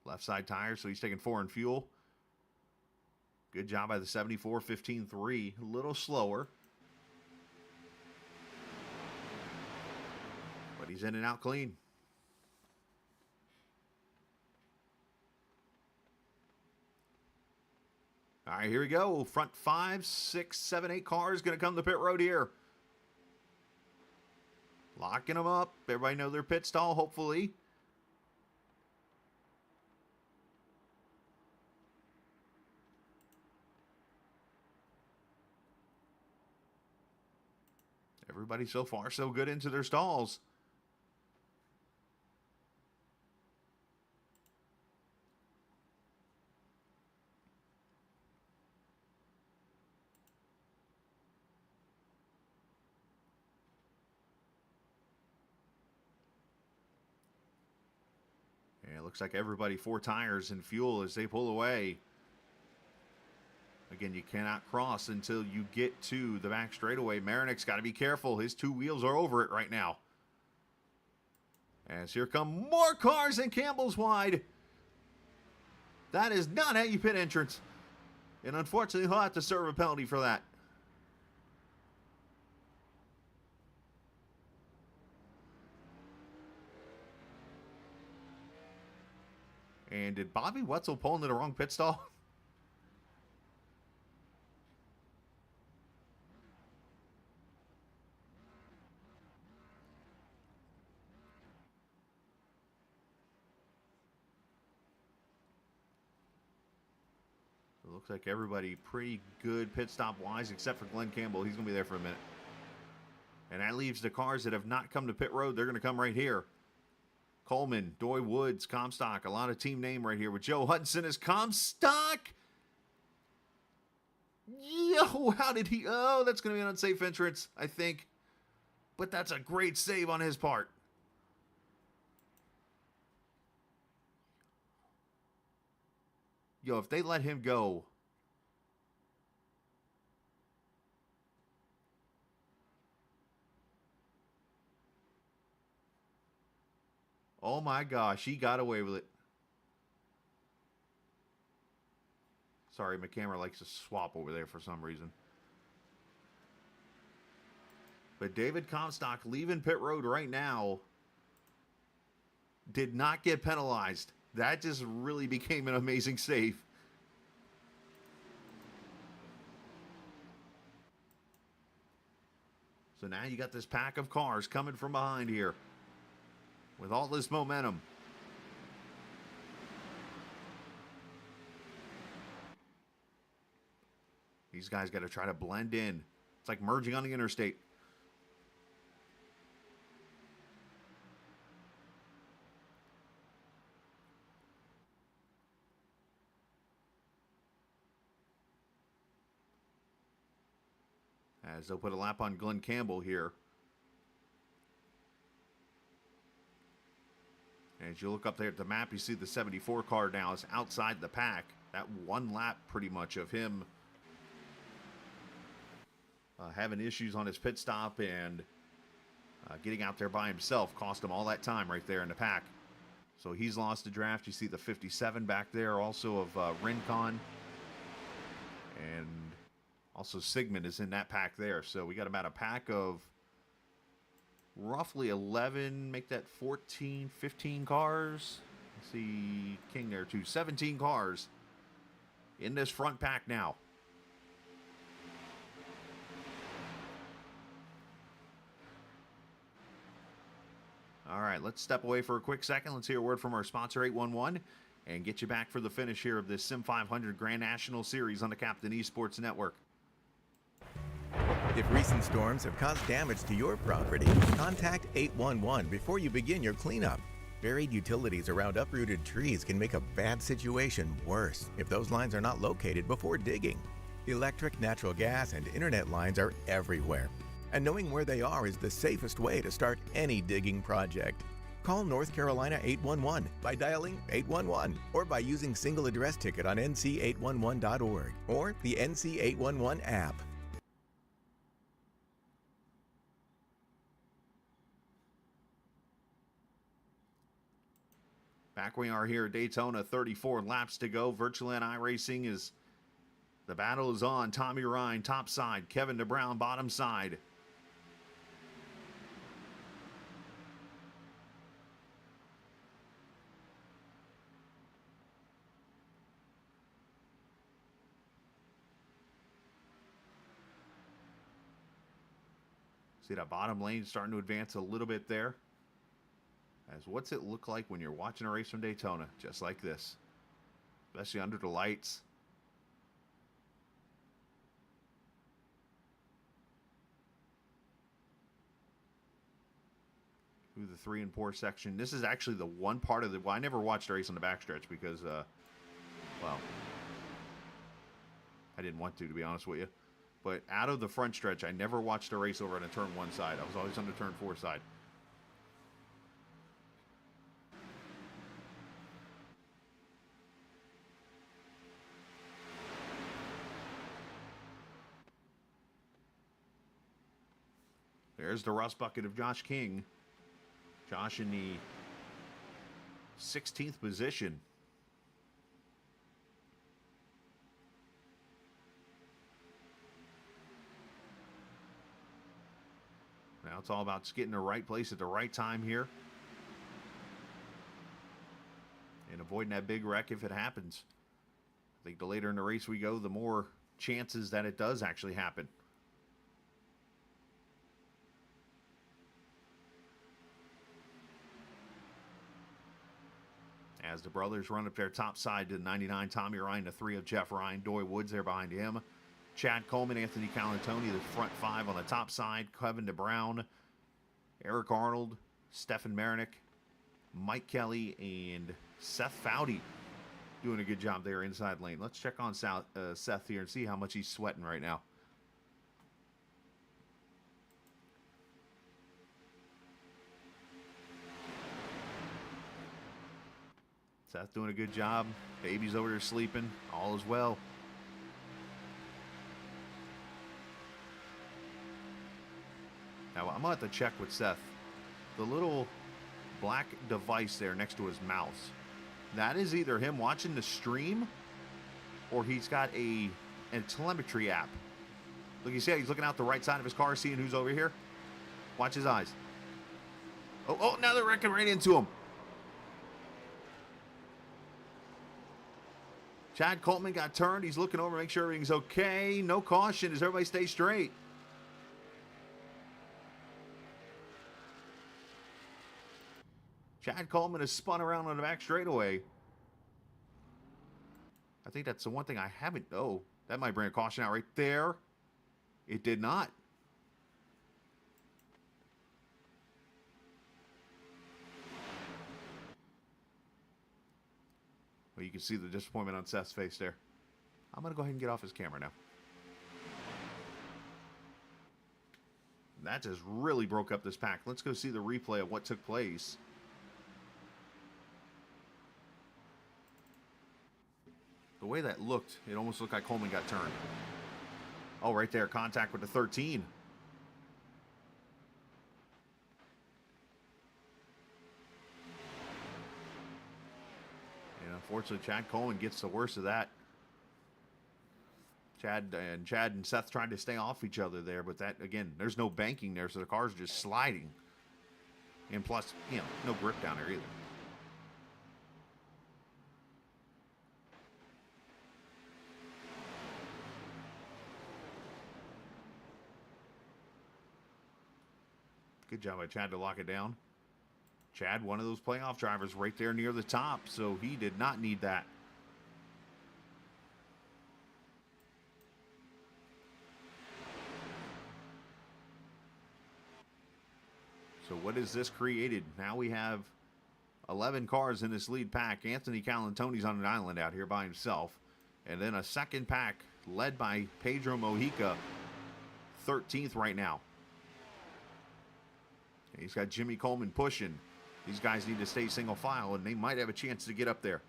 Left side tire, so he's taking 4 in fuel. Good job by the 74, 15.3. A little slower. But he's in and out clean. All right, here we go. Front 5, 6, 7, 8 cars going to come to pit road here. Locking them up. Everybody know their pit stall, hopefully. Everybody so far so good into their stalls. And it looks like everybody 4 tires and fuel as they pull away. Again, you cannot cross until you get to the back straightaway. Marinek's got to be careful. His 2 wheels are over it right now. As here come more cars and Campbell's wide. That is not how you pit entrance. And unfortunately, he'll have to serve a penalty for that. And did Bobby Wetzel pull into the wrong pit stall? It looks like everybody pretty good pit stop wise, except for Glenn Campbell. He's going to be there for a minute. And that leaves the cars that have not come to pit road. They're going to come right here. Coleman, Doy Woods, Comstock. A lot of team name right here with Joe Hudson as Comstock. Yo, how did he? Oh, that's going to be an unsafe entrance, I think. But that's a great save on his part. Yo, if they let him go. Oh my gosh, he got away with it. Sorry, my camera likes to swap over there for some reason. But David Comstock leaving pit road right now did not get penalized. That just really became an amazing save. So now you got this pack of cars coming from behind here with all this momentum. These guys got to try to blend in. It's like merging on the interstate. As they'll put a lap on Glenn Campbell here. As you look up there at the map, you see the 74 car now is outside the pack. That one lap pretty much of him having issues on his pit stop and getting out there by himself cost him all that time right there in the pack. So he's lost the draft. You see the 57 back there also of Rincon. And also Sigmund is in that pack there. So we got about a pack of roughly 11, make that 14, 15 cars. Let's see King there too. 17 cars in this front pack now. All right, let's step away for a quick second. Let's hear a word from our sponsor, 811, and get you back for the finish here of this Sim500 Grand National Series on the Captain Esports Network. If recent storms have caused damage to your property, contact 811 before you begin your cleanup. Buried utilities around uprooted trees can make a bad situation worse if those lines are not located before digging. Electric, natural gas, and internet lines are everywhere, and knowing where they are is the safest way to start any digging project. Call North Carolina 811 by dialing 811 or by using single address ticket on nc811.org or the NC811 app. Back we are here at Daytona, 34 laps to go. Virtual NI Racing is, the battle is on. Tommy Ryan, top side. Kevin DeBrown, bottom side. See that bottom lane starting to advance a little bit there. As what's it look like when you're watching a race from Daytona, just like this, especially under the lights. Through the 3 and 4 section. This is actually the one part of the, well, I never watched a race on the backstretch because, well, I didn't want to be honest with you. But out of the front stretch, I never watched a race over on the turn 1 side. I was always on the turn 4 side. There's the rust bucket of Josh King. Josh in the 16th position. Now it's all about just getting the right place at the right time here. And avoiding that big wreck if it happens. I think the later in the race we go, the more chances that it does actually happen. As the brothers run up their top side to 99, Tommy Ryan, the 3 of Jeff Ryan, Doy Woods there behind him. Chad Coleman, Anthony Calantoni, the front 5 on the top side. Kevin DeBrown, Eric Arnold, Stefan Marinick, Mike Kelly, and Seth Foudy doing a good job there inside lane. Let's check on Seth here and see how much he's sweating right now. Seth doing a good job. Baby's over there sleeping. All is well. Now, I'm going to have to check with Seth. The little black device there next to his mouse. That is either him watching the stream or he's got a telemetry app. Look, you see how he's looking out the right side of his car, seeing who's over here? Watch his eyes. Oh, now they're wrecking right into him. Chad Coleman got turned. He's looking over to make sure everything's okay. No caution as everybody stays straight. Chad Coleman has spun around on the back straightaway. I think that's the one thing I haven't. Oh, that might bring a caution out right there. It did not. Well, you can see the disappointment on Seth's face there. I'm going to go ahead and get off his camera now. That just really broke up this pack. Let's go see the replay of what took place. The way that looked, it almost looked like Coleman got turned. Oh, right there, contact with the 13. And unfortunately, Chad Coleman gets the worst of that. Chad and Seth trying to stay off each other there, but that, again, there's no banking there, so the cars are just sliding. And plus, you know, no grip down there either. Good job by Chad to lock it down. Chad, one of those playoff drivers right there near the top, so he did not need that. So what has this created? Now we have 11 cars in this lead pack. Anthony Calantoni's on an island out here by himself. And then a second pack led by Pedro Mojica, 13th right now. He's got Jimmy Coleman pushing. These guys need to stay single file, and they might have a chance to get up there.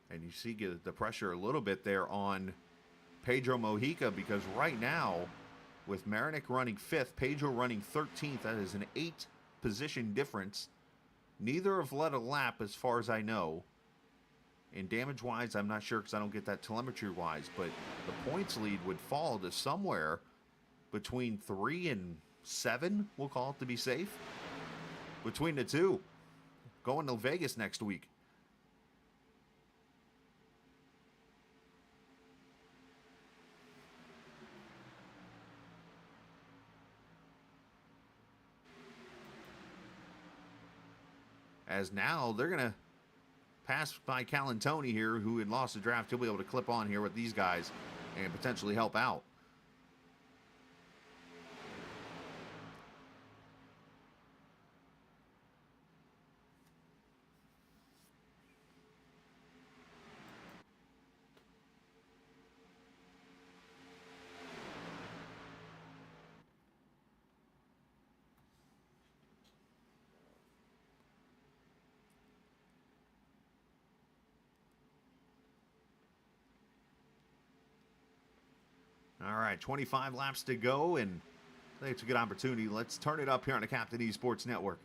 And you see the pressure a little bit there on Pedro Mojica, because right now, with Marinik running 5th, Pedro running 13th, that is an 8-position difference. Neither have led a lap as far as I know. And damage-wise, I'm not sure because I don't get that telemetry-wise, but the points lead would fall to somewhere between 3 and 7, we'll call it to be safe, between the two. Going to Vegas next week. As now they're going to pass by Calantoni here, who had lost the draft. He'll be able to clip on here with these guys and potentially help out. All right, 25 laps to go, and I think it's a good opportunity. Let's turn it up here on the Captain Esports Network.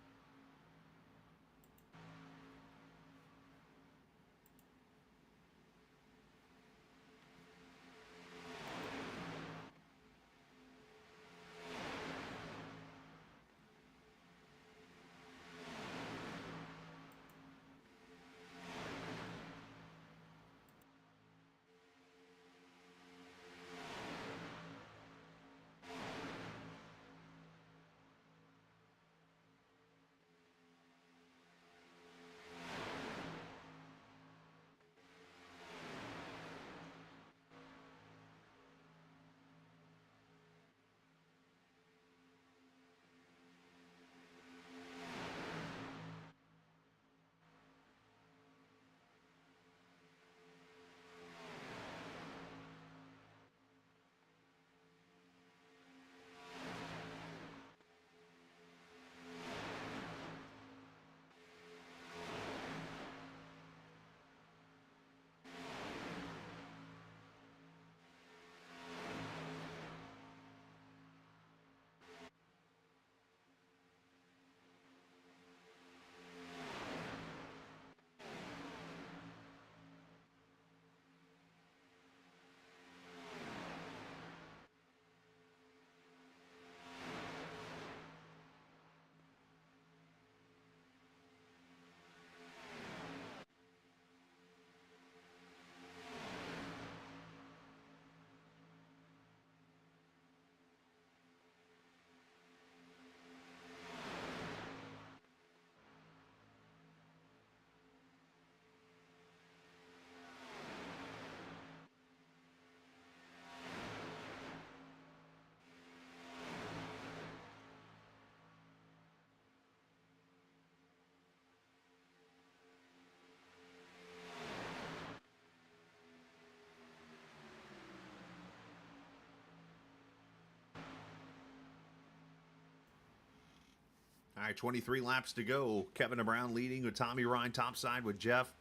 right, 23 laps to go. Kevin Brown leading with Tommy Ryan topside with Jeff.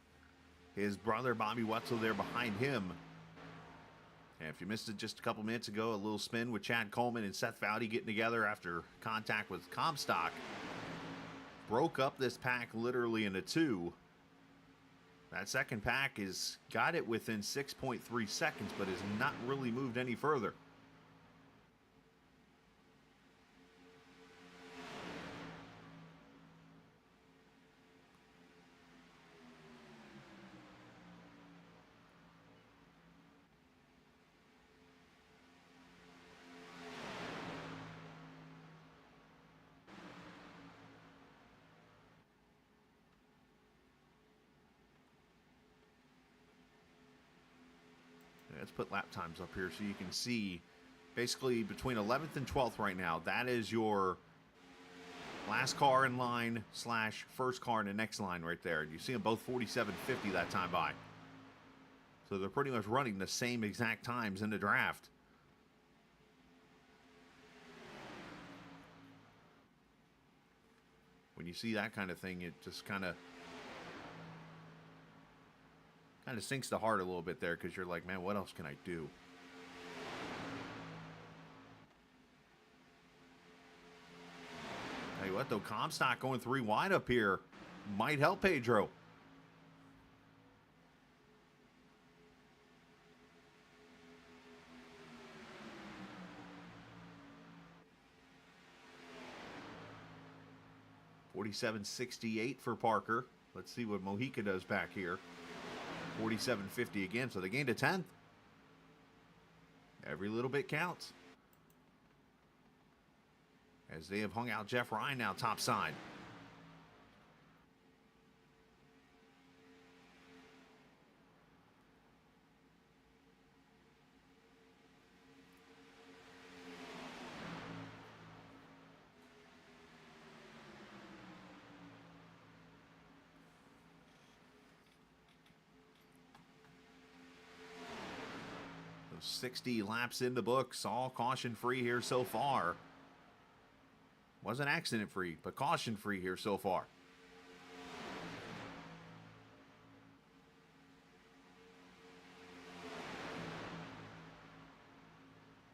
His brother Bobby Wetzel there behind him. And if you missed it just a couple minutes ago, a little spin with Chad Coleman and Seth Foudy getting together after contact with Comstock. Broke up this pack literally into two. That second pack has got it within 6.3 seconds, but has not really moved any further. Let's put lap times up here so you can see basically between 11th and 12th right now. That is your last car in line slash first car in the next line right there. You see them both 47.50 that time by. So they're pretty much running the same exact times in the draft. When you see that kind of thing, it just kind of sinks the heart a little bit there, because you're like, man, what else can I do? Tell you what, though, Comstock going 3 wide up here might help Pedro. $47.68 for Parker. Let's see what Mojica does back here. $47.50 again, so they gained a 10th. Every little bit counts. As they have hung out Jeff Ryan now topside. So 60 laps in the books, all caution-free here so far. Wasn't accident-free, but caution-free here so far.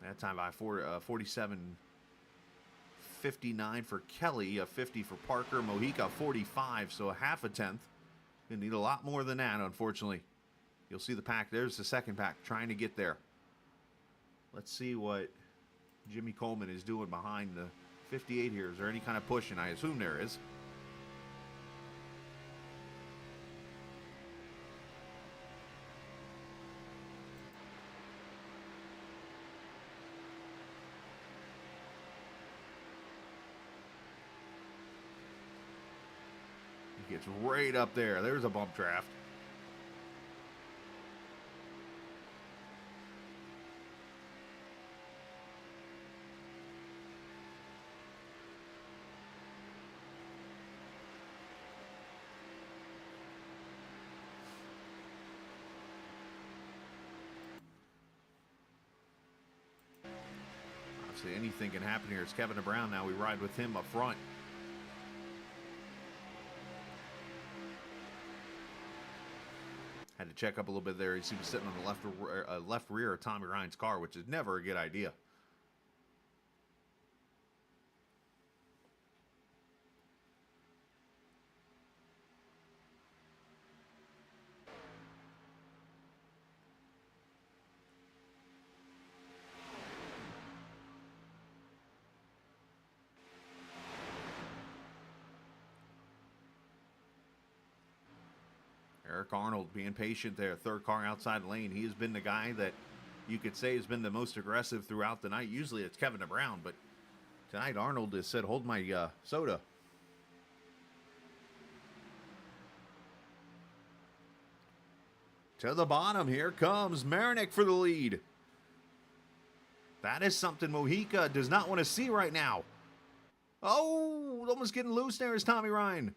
That time by 47.59 for Kelly, a 50 for Parker, Mojica 45, so a half a tenth. Gonna need a lot more than that, unfortunately. You'll see the pack. There's the second pack trying to get there. Let's see what Jimmy Coleman is doing behind the 58 here. Is there any kind of push? And I assume there is. He gets right up there. There's a bump draft. Obviously, anything can happen here. It's Kevin Brown now. We ride with him up front. Had to check up a little bit there. He was sitting on the left rear of Tommy Ryan's car, which is never a good idea. Eric Arnold being patient there, third car outside lane. He has been the guy that you could say has been the most aggressive throughout the night. Usually it's Kevin Brown, but tonight Arnold has said, hold my soda. To the bottom, here comes Marinick for the lead. That is something Mojica does not want to see right now. Oh, almost getting loose there is Tommy Ryan.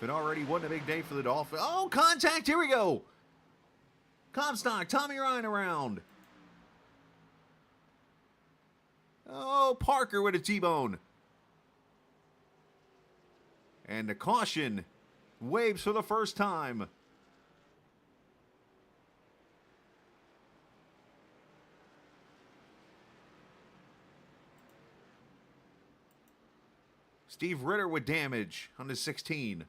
If it already wasn't a big day for the Dolphins. Oh, contact. Here we go. Comstock, Tommy Ryan around. Oh, Parker with a T-bone. And the caution waves for the first time. Steve Ritter with damage on the 16.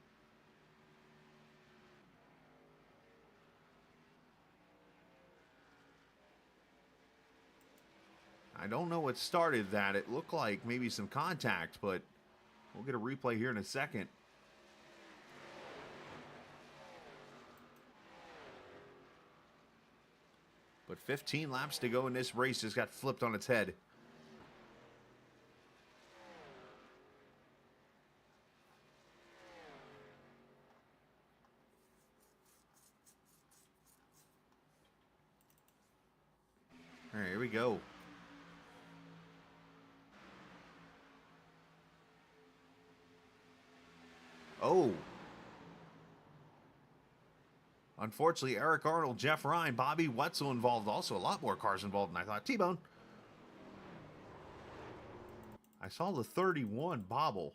I don't know what started that. It looked like maybe some contact, but we'll get a replay here in a second. But 15 laps to go in this race just got flipped on its head. All right, here we go. Oh. Unfortunately, Eric Arnold, Jeff Ryan, Bobby Wetzel involved. Also, a lot more cars involved than I thought. T-bone. I saw the 31 bobble.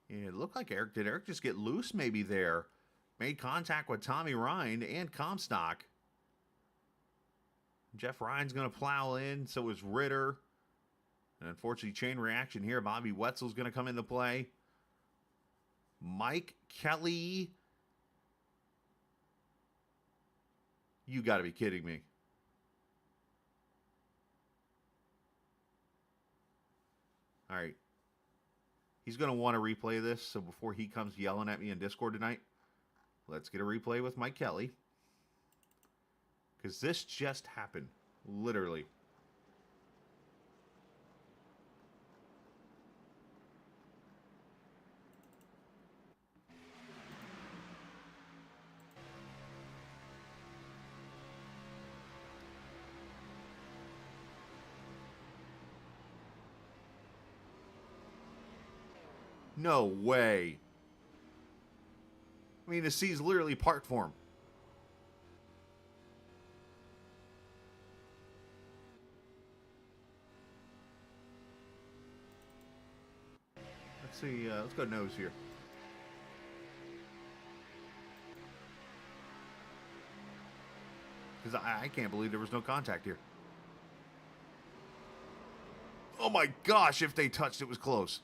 Yeah, it looked like Eric. Did Eric just get loose maybe there? Made contact with Tommy Ryan and Comstock. Jeff Ryan's going to plow in. So is Ritter. And unfortunately, chain reaction here. Bobby Wetzel's going to come into play. Mike Kelly. You got to be kidding me. All right. He's going to want to replay this, so before he comes yelling at me in Discord tonight, let's get a replay with Mike Kelly. Because this just happened. Literally. No way. I mean, the C's literally parked for him. Let's see. Let's go nose here. Because I can't believe there was no contact here. Oh my gosh, if they touched, it was close.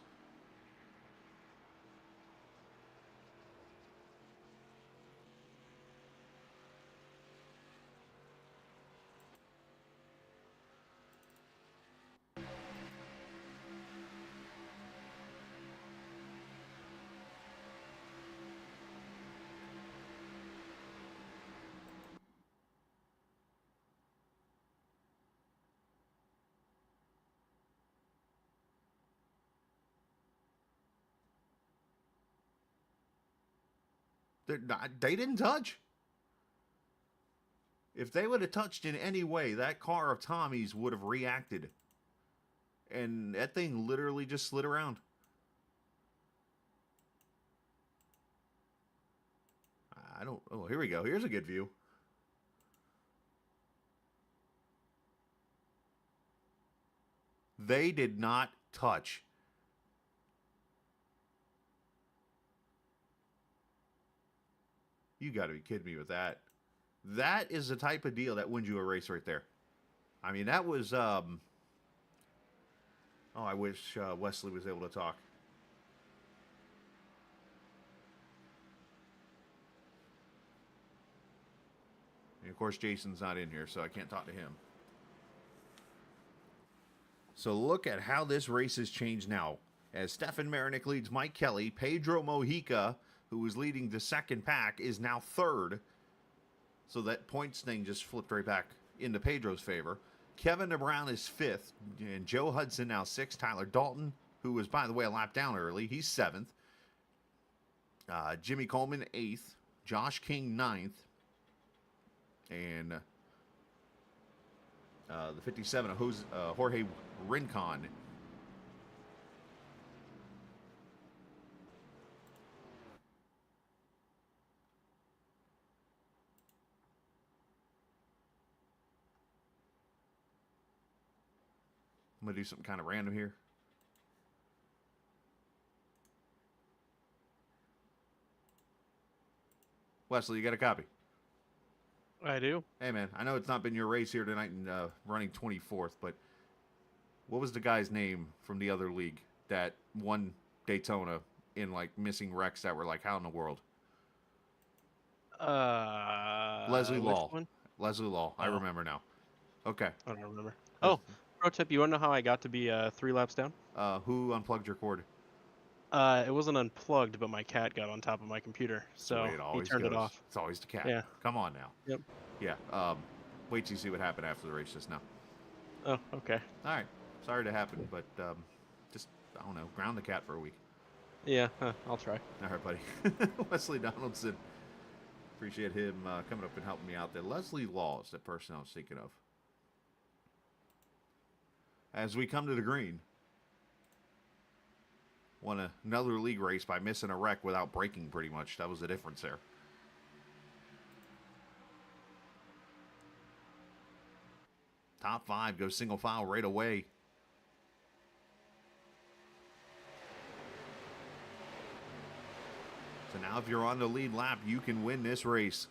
They didn't touch. If they would have touched in any way, that car of Tommy's would have reacted. And that thing literally just slid around. I don't... Oh, here we go. Here's a good view. They did not touch. You got to be kidding me with that. That is the type of deal that wins you a race right there. I mean, that was... Oh, I wish Wesley was able to talk. And of course, Jason's not in here, so I can't talk to him. So look at how this race has changed now. As Stefan Marinick leads Mike Kelly, Pedro Mojica, who was leading the second pack, is now third. So that points thing just flipped right back into Pedro's favor. Kevin DeBrown is fifth, and Joe Hudson now sixth. Tyler Dalton, who was, by the way, a lap down early, he's seventh. Jimmy Coleman, eighth. Josh King, ninth. And the 57 of Jorge Rincon. I'm going to do something kind of random here. Wesley, you got a copy? I do. Hey, man, I know it's not been your race here tonight in running 24th, but what was the guy's name from the other league that won Daytona in, like, missing wrecks that were like, how in the world? Leslie Which Law. one? Leslie Law. I Oh. remember now. Okay. I don't remember. Oh, pro tip. You want to know how I got to be 3 laps down? Who unplugged your cord? It wasn't unplugged, but my cat got on top of my computer, That's the way so it he always turned goes. it off. It's always the cat. Yeah. Come on now. Yep. Yeah. Wait till you see what happened after the race just now. Oh, okay. All right. Sorry to happen, but just, I don't know, ground the cat for a week. Yeah, I'll try. All right, buddy. Wesley Donaldson. Appreciate him coming up and helping me out there. Leslie Law is the person I was thinking of. As we come to the green. Won another league race by missing a wreck without braking, pretty much. That was the difference there. Top 5 goes single file right away. So now if you're on the lead lap, you can win this race.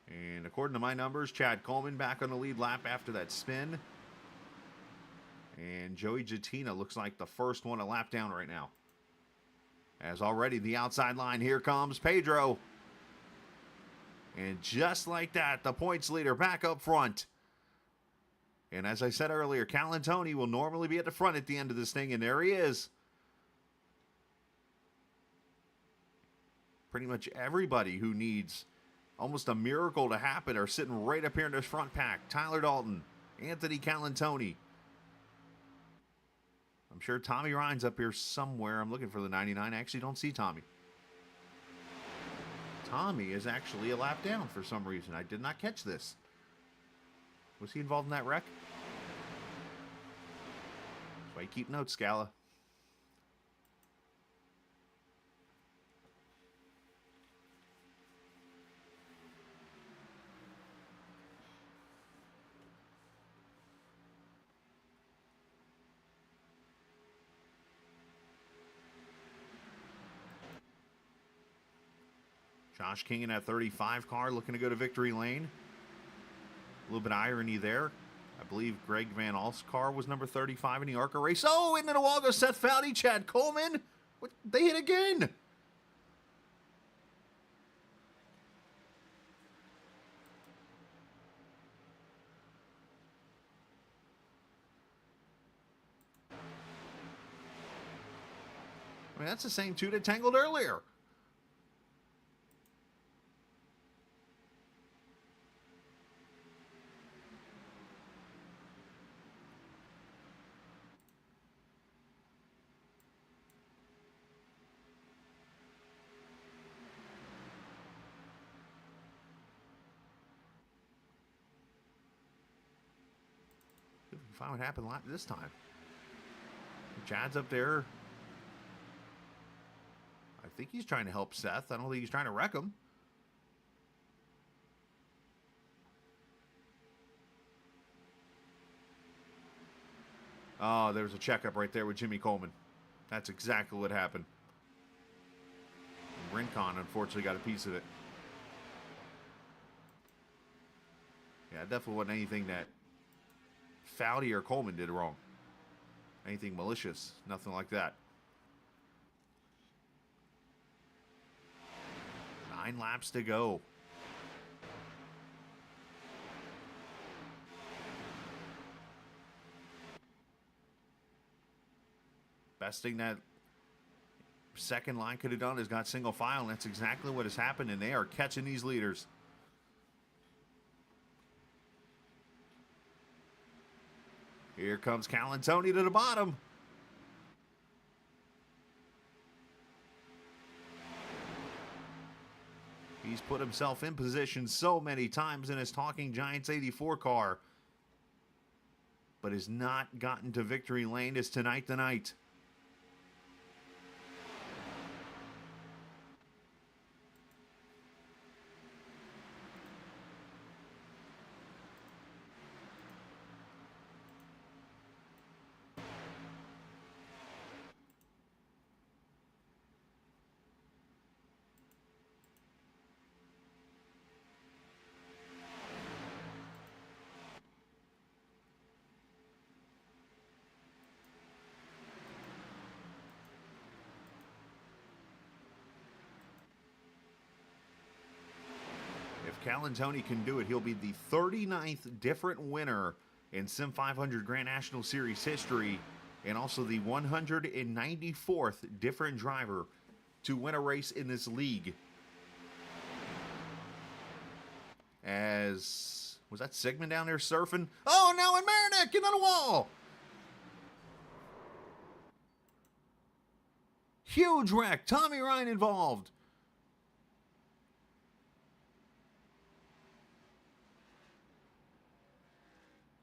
And according to my numbers, Chad Coleman back on the lead lap after that spin. And Joey Jatina looks like the first one a lap down right now. As already the outside line, here comes Pedro. And just like that, the points leader back up front. And as I said earlier, Calantoni will normally be at the front at the end of this thing, and there he is. Pretty much everybody who needs almost a miracle to happen are sitting right up here in this front pack. Tyler Dalton, Anthony Calantoni. I'm sure Tommy Ryan's up here somewhere. I'm looking for the 99. I actually don't see Tommy. Tommy is actually a lap down for some reason. I did not catch this. Was he involved in that wreck? That's why you keep notes, Scala. Josh King in that 35 car looking to go to victory lane. A little bit of irony there. I believe Greg Van Alst's car was number 35 in the ARCA race. Oh, into the wall goes Seth Foudy, Chad Coleman. What? They hit again. I mean, that's the same two that tangled earlier. Find what happened this time. Chad's up there. I think he's trying to help Seth. I don't think he's trying to wreck him. Oh, there was a checkup right there with Jimmy Coleman. That's exactly what happened. And Rincon, unfortunately, got a piece of it. Yeah, it definitely wasn't anything that Foudy or Coleman did wrong. Anything malicious, nothing like that. 9 laps to go. Best thing that second line could have done is got single file, and that's exactly what has happened, and they are catching these leaders. Here comes Calantoni to the bottom. He's put himself in position so many times in his Talking Giants 84 car, but has not gotten to victory lane. Is tonight the night? If Calantoni can do it, he'll be the 39th different winner in Sim500 Grand National Series history, and also the 194th different driver to win a race in this league. As, was that Sigmund down there surfing? Oh, now in Marinick, get on the wall! Huge wreck, Tommy Ryan involved.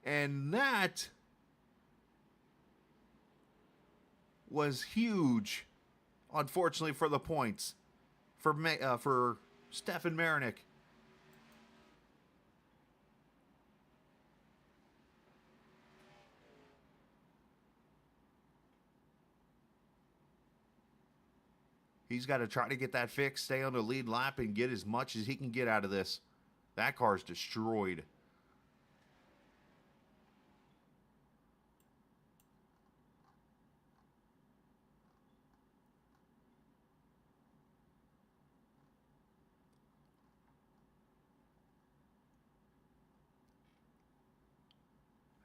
And that was huge, unfortunately, for the points for Stefan Marinick. He's got to try to get that fixed, stay on the lead lap, and get as much as he can get out of this. That car's destroyed.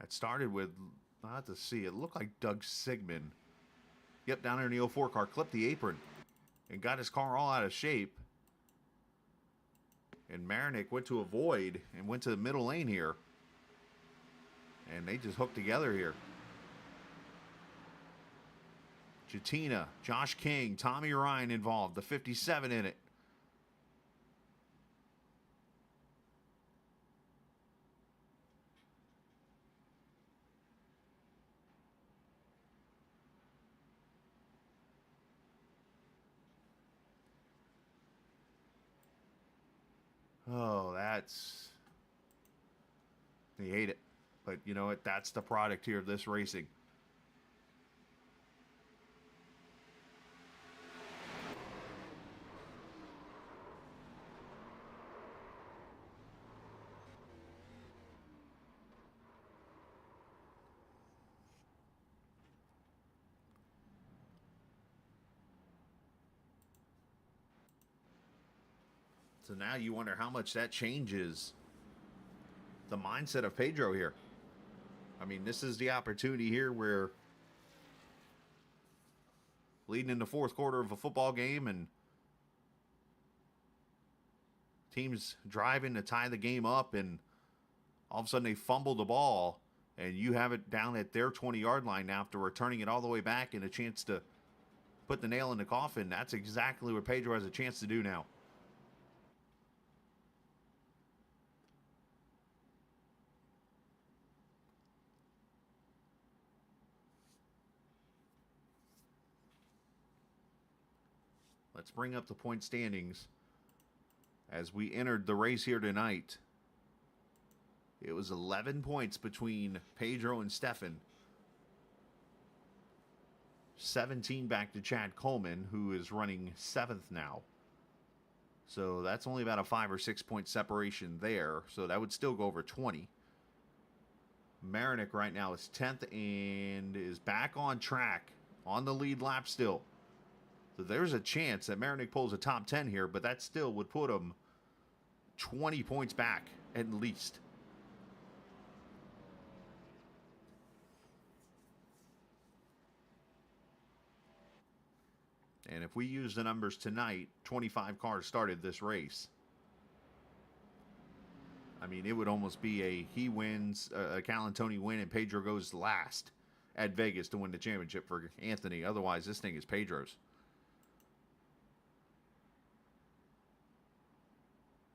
That started with, I have to see, it looked like Doug Sigmund. Yep, down there in the 04 car, clipped the apron and got his car all out of shape. And Marinick went to avoid and went to the middle lane here. And they just hooked together here. Jatina, Josh King, Tommy Ryan involved, the 57 in it. Oh, that's... They hate it. But you know what? That's the product here of this racing. So now you wonder how much that changes the mindset of Pedro here. I mean, this is the opportunity here where leading in the fourth quarter of a football game and teams driving to tie the game up, and all of a sudden they fumble the ball and you have it down at their 20-yard line now after returning it all the way back and a chance to put the nail in the coffin. That's exactly what Pedro has a chance to do now. Let's bring up the point standings as we entered the race here tonight. It was 11 points between Pedro and Stefan. 17 back to Chad Coleman, who is running 7th now. So that's only about a 5 or 6 point separation there. So that would still go over 20. Marinick right now is 10th and is back on track on the lead lap still. So there's a chance that Marinick pulls a top 10 here, but that still would put him 20 points back at least. And if we use the numbers tonight, 25 cars started this race. I mean, it would almost be a he wins, a Calantoni win, and Pedro goes last at Vegas to win the championship for Anthony. Otherwise, this thing is Pedro's.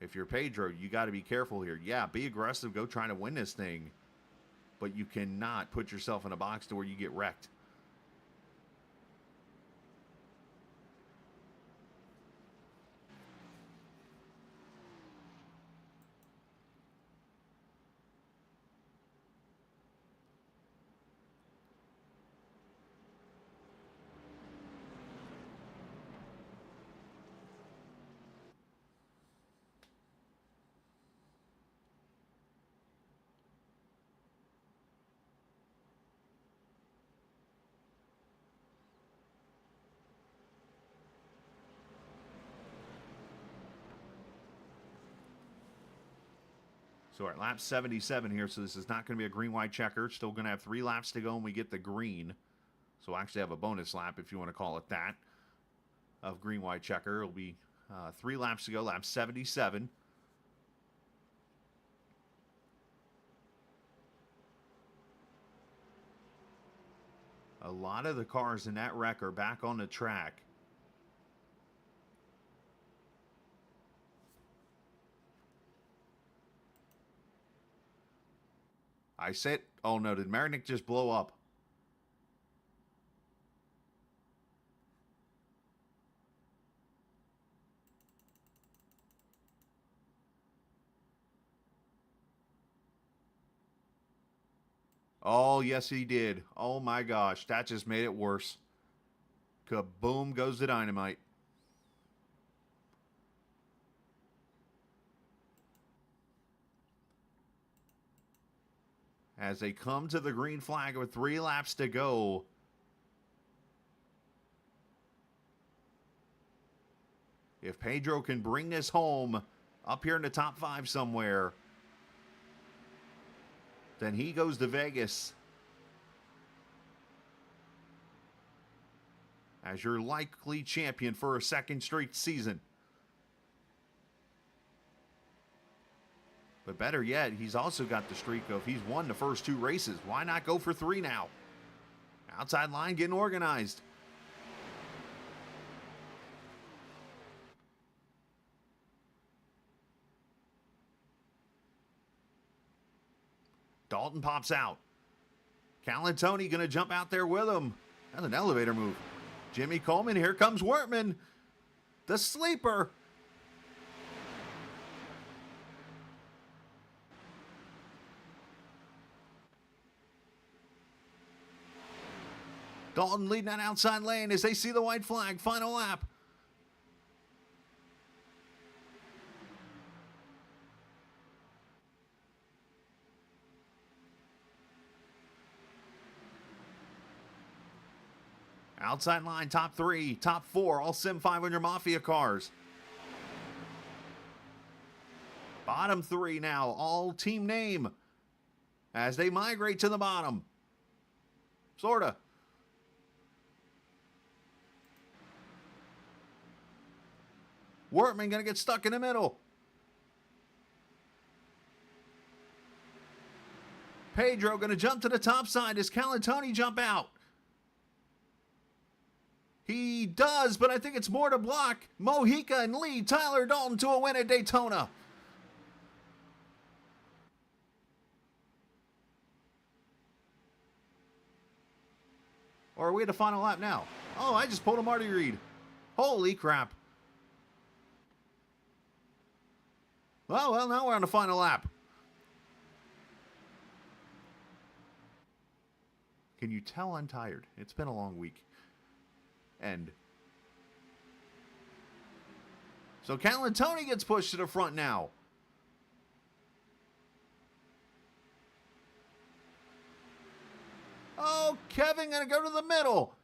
If you're Pedro, you got to be careful here. Yeah, be aggressive. Go trying to win this thing. But you cannot put yourself in a box to where you get wrecked. So we're at lap 77 here, so this is not going to be a green-white checker. Still going to have 3 laps to go and we get the green. So we'll actually have a bonus lap, if you want to call it that, of green-white checker. It'll be 3 laps to go, lap 77. A lot of the cars in that wreck are back on the track. I said, oh no, did Marinick just blow up? Oh, yes, he did. Oh my gosh, that just made it worse. Kaboom goes the dynamite. As they come to the green flag with 3 laps to go. If Pedro can bring this home up here in the top 5 somewhere, then he goes to Vegas as your likely champion for a 2nd straight season. But better yet, he's also got the streak of he's won the first 2 races. Why not go for 3 now? Outside line getting organized. Dalton pops out. Calantoni going to jump out there with him. That's an elevator move. Jimmy Coleman, here comes Wortman. The sleeper. Dalton leading that outside lane as they see the white flag. Final lap. Outside line, top 3, top 4, all Sim500 Mafia cars. Bottom 3 now, all team name as they migrate to the bottom. Sorta. Wortman gonna get stuck in the middle. Pedro gonna jump to the top side. Does Calantoni jump out? He does, but I think it's more to block. Mojica and lead Tyler Dalton to a win at Daytona. Or are we at the final lap now? Oh, I just pulled a Marty Reed. Holy crap. Well, now we're on the final lap. Can you tell I'm tired? It's been a long week. And so Calantoni gets pushed to the front now. Oh, Kevin gonna go to the middle.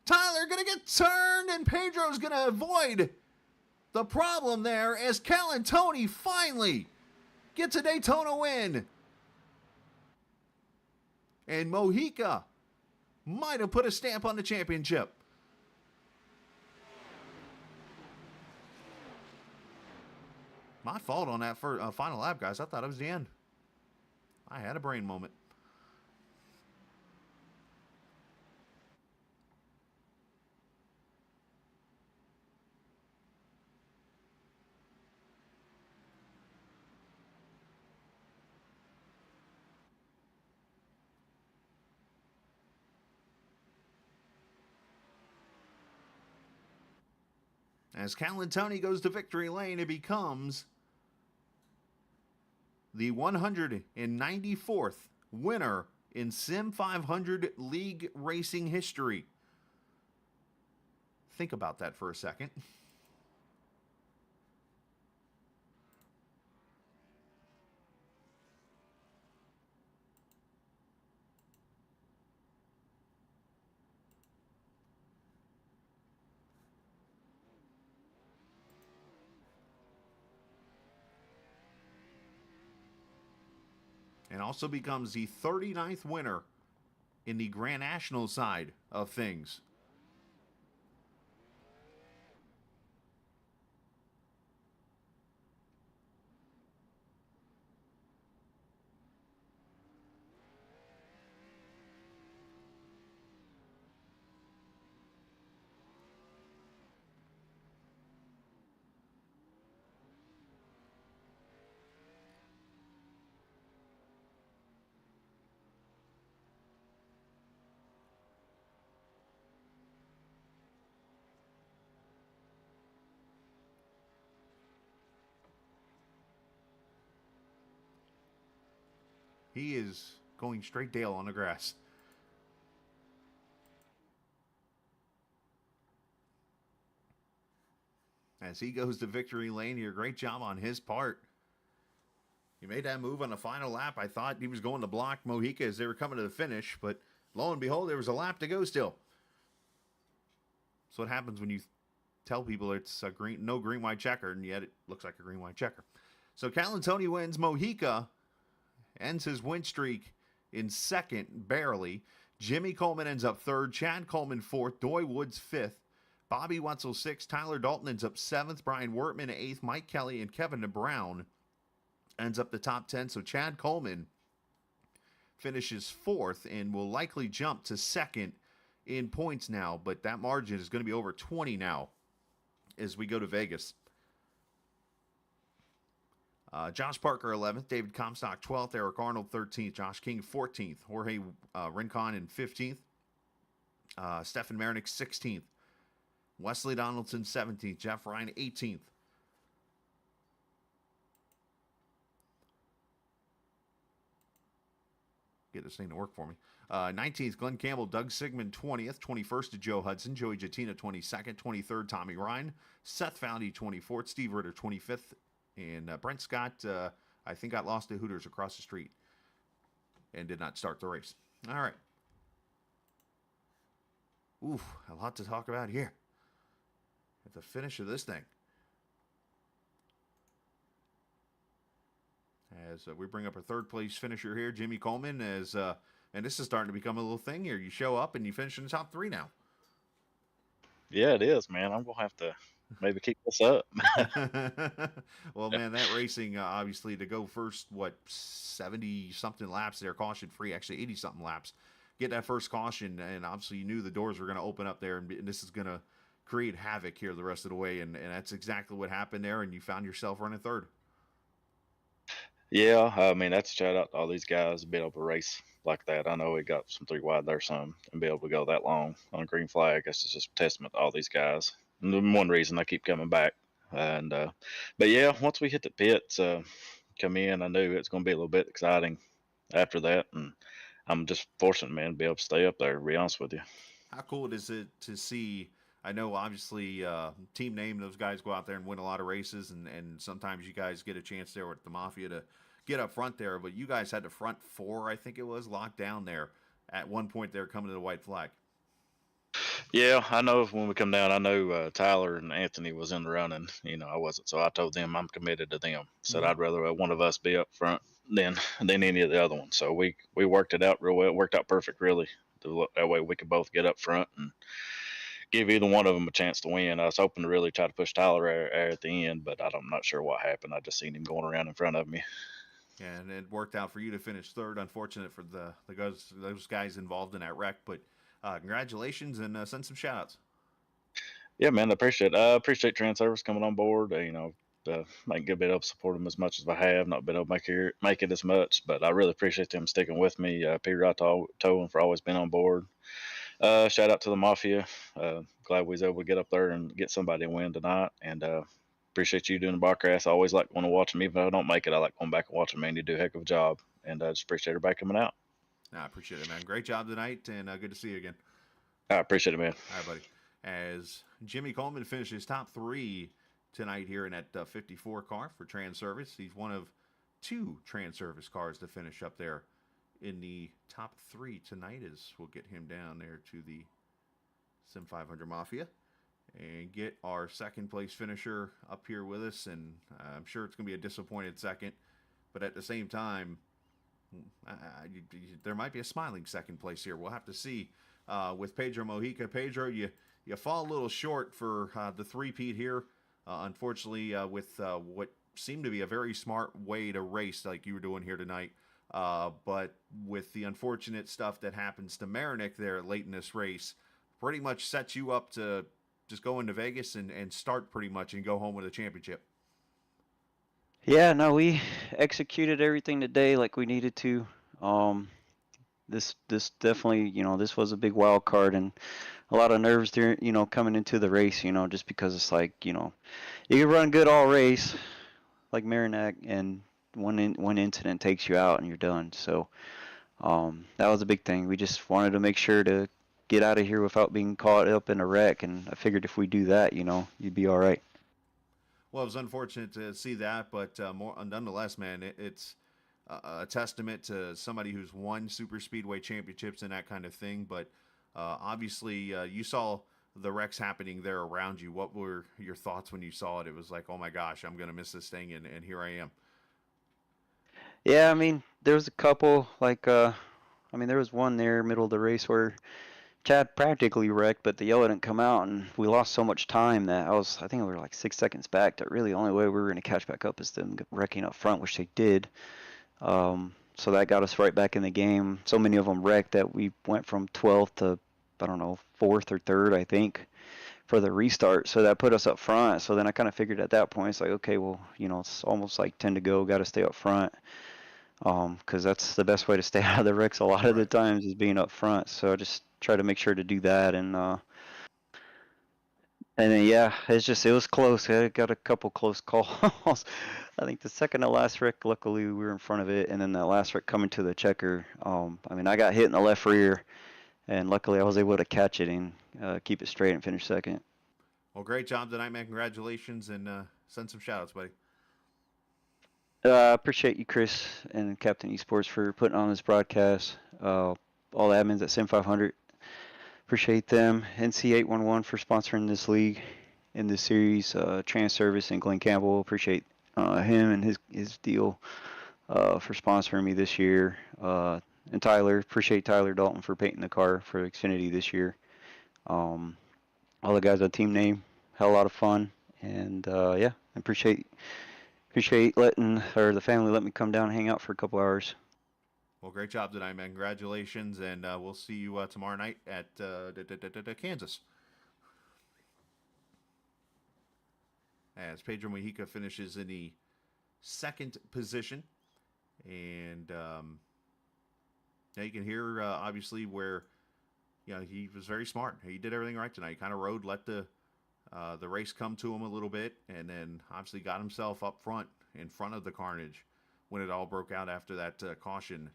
Tyler gonna get turned, and Pedro's gonna avoid the problem there as Calantoni finally gets a Daytona win. And Mojica might have put a stamp on the championship. My fault on that final lap, guys. I thought it was the end. I had a brain moment. As Callan Tony goes to victory lane, it becomes the 194th winner in Sim 500 League racing history. Think about that for a second. And also becomes the 39th winner in the Grand National side of things. He is going straight Dale on the grass. As he goes to victory lane here, great job on his part. He made that move on the final lap. I thought he was going to block Mojica as they were coming to the finish, but lo and behold, there was a lap to go still. So what happens when you tell people it's a no green, white checker, and yet it looks like a green, white checker. So Callan Tony wins. Mojica ends his win streak in second, barely. Jimmy Coleman ends up third. Chad Coleman fourth. Doy Woods fifth. Bobby Wetzel sixth. Tyler Dalton ends up seventh. Brian Wortman eighth. Mike Kelly and Kevin DeBrown ends up the top 10. So Chad Coleman finishes fourth and will likely jump to second in points now. But that margin is going to be over 20 now as we go to Vegas. Josh Parker 11th, David Comstock 12th, Eric Arnold 13th, Josh King 14th, Jorge Rincon in 15th, Stefan Marinick 16th, Wesley Donaldson 17th, Jeff Ryan 18th. Get this thing to work for me. 19th, Glenn Campbell, Doug Sigmund 20th, 21st to Joe Hudson, Joey Jatina 22nd, 23rd, Tommy Ryan, Seth Foundy 24th, Steve Ritter 25th, and Brent Scott, I think, got lost to Hooters across the street and did not start the race. All right. Oof, a lot to talk about here at the finish of this thing. As we bring up our third place finisher here, Jimmy Coleman, and this is starting to become a little thing here. You show up and you finish in the top 3 now. Yeah, it is, man. I'm going to have to maybe keep this up. Well, man, that racing, obviously, to go first, 70-something laps there, caution-free, actually 80-something laps, get that first caution, and obviously you knew the doors were going to open up there, and this is going to create havoc here the rest of the way, and that's exactly what happened there, and you found yourself running third. Yeah, I mean, that's a shout out to all these guys being able to race like that. I know we got some 3 wide there, some, and be able to go that long on a green flag. That's just a testament to all these guys. And one reason I keep coming back. And but yeah, once we hit the pits, come in, I knew it's going to be a little bit exciting after that, and I'm just fortunate, man, to be able to stay up there. To be honest with you. How cool is it to see? I know, obviously, team name, those guys go out there and win a lot of races, and sometimes you guys get a chance there with the Mafia to get up front there, but you guys had the front 4, I think it was, locked down there at one point there coming to the white flag. Yeah, I know when we come down, I know Tyler and Anthony was in the running. I wasn't, so I told them I'm committed to them. Said I'd rather one of us be up front than any of the other ones. So we worked it out real well. It worked out perfect, really. That way we could both get up front and give either one of them a chance to win. I was hoping to really try to push Tyler at the end, but I'm not sure what happened. I just seen him going around in front of me. Yeah, and it worked out for you to finish third. Unfortunate for those guys involved in that wreck, but congratulations, and send some shout-outs. Yeah, man, I appreciate it. I appreciate Trans Service coming on board. Might get a bit able to support them as much as I have, not been able to make it as much, but I really appreciate them sticking with me. Peter Towing for always being on board. Shout out to the Mafia. Glad we was able to get up there and get somebody a win tonight. And appreciate you doing the broadcast. I always like going to watch them. Even if I don't make it, I like going back and watching, man. You do a heck of a job. And I just appreciate everybody coming out. I appreciate it, man. Great job tonight, and good to see you again. I appreciate it, man. All right, buddy. As Jimmy Coleman finishes top 3 tonight here in that 54 car for Trans Service. He's one of 2 Trans Service cars to finish up there in the top 3 tonight, as we'll get him down there to the Sim500 Mafia and get our second place finisher up here with us. And I'm sure it's going to be a disappointed second, but at the same time, there might be a smiling second place here. We'll have to see with Pedro Mojica. Pedro, you fall a little short for the three-peat here. Unfortunately, with what seemed to be a very smart way to race like you were doing here tonight. But with the unfortunate stuff that happens to Marinik there late in this race, pretty much sets you up to just go into Vegas and start pretty much and go home with a championship. Yeah, no, we executed everything today like we needed to. This definitely, this was a big wild card and a lot of nerves there, coming into the race, just because it's like, you can run good all race like Marinak, and one incident takes you out and you're done. So that was a big thing. We just wanted to make sure to get out of here without being caught up in a wreck, and I figured if we do that, you'd be all right. Well, it was unfortunate to see that, but nonetheless, man, it's a testament to somebody who's won super speedway championships and that kind of thing. But obviously, you saw the wrecks happening there around you. What were your thoughts when you saw it? It was like, oh my gosh, I'm going to miss this thing, and here I am. Yeah, I mean, there was a couple, there was one there middle of the race where Chad practically wrecked, but the yellow didn't come out, and we lost so much time that I think we were like 6 seconds back. That really the only way we were going to catch back up is them wrecking up front, which they did. So that got us right back in the game. So many of them wrecked that we went from 12th to, I don't know, 4th or 3rd, I think, for the restart. So that put us up front. So then I kind of figured at that point, it's like, okay, well, it's almost like 10 to go. Got to stay up front. Because that's the best way to stay out of the wrecks a lot of the times is being up front. So I just try to make sure to do that. And then, yeah, it was close. I got a couple close calls. I think the second to last wreck, luckily we were in front of it. And then that last wreck coming to the checker, I got hit in the left rear. And luckily I was able to catch it and keep it straight and finish second. Well, great job tonight, man. Congratulations, and send some shout-outs, buddy. Appreciate you, Chris, and Captain Esports for putting on this broadcast. All the admins at Sim500, appreciate them. NC811 for sponsoring this league in this series. Trans Service and Glenn Campbell, appreciate him and his deal for sponsoring me this year. And Tyler, appreciate Tyler Dalton for painting the car for Xfinity this year. All the guys on team name, had a lot of fun, and yeah, appreciate letting the family let me come down and hang out for a couple hours. Well, great job tonight, man. Congratulations, and we'll see you tomorrow night at Kansas. As Pedro Mojica finishes in the second position, and now you can hear obviously where he was very smart. He did everything right tonight. He kind of let the race come to him a little bit, and then obviously got himself up front in front of the carnage when it all broke out after that caution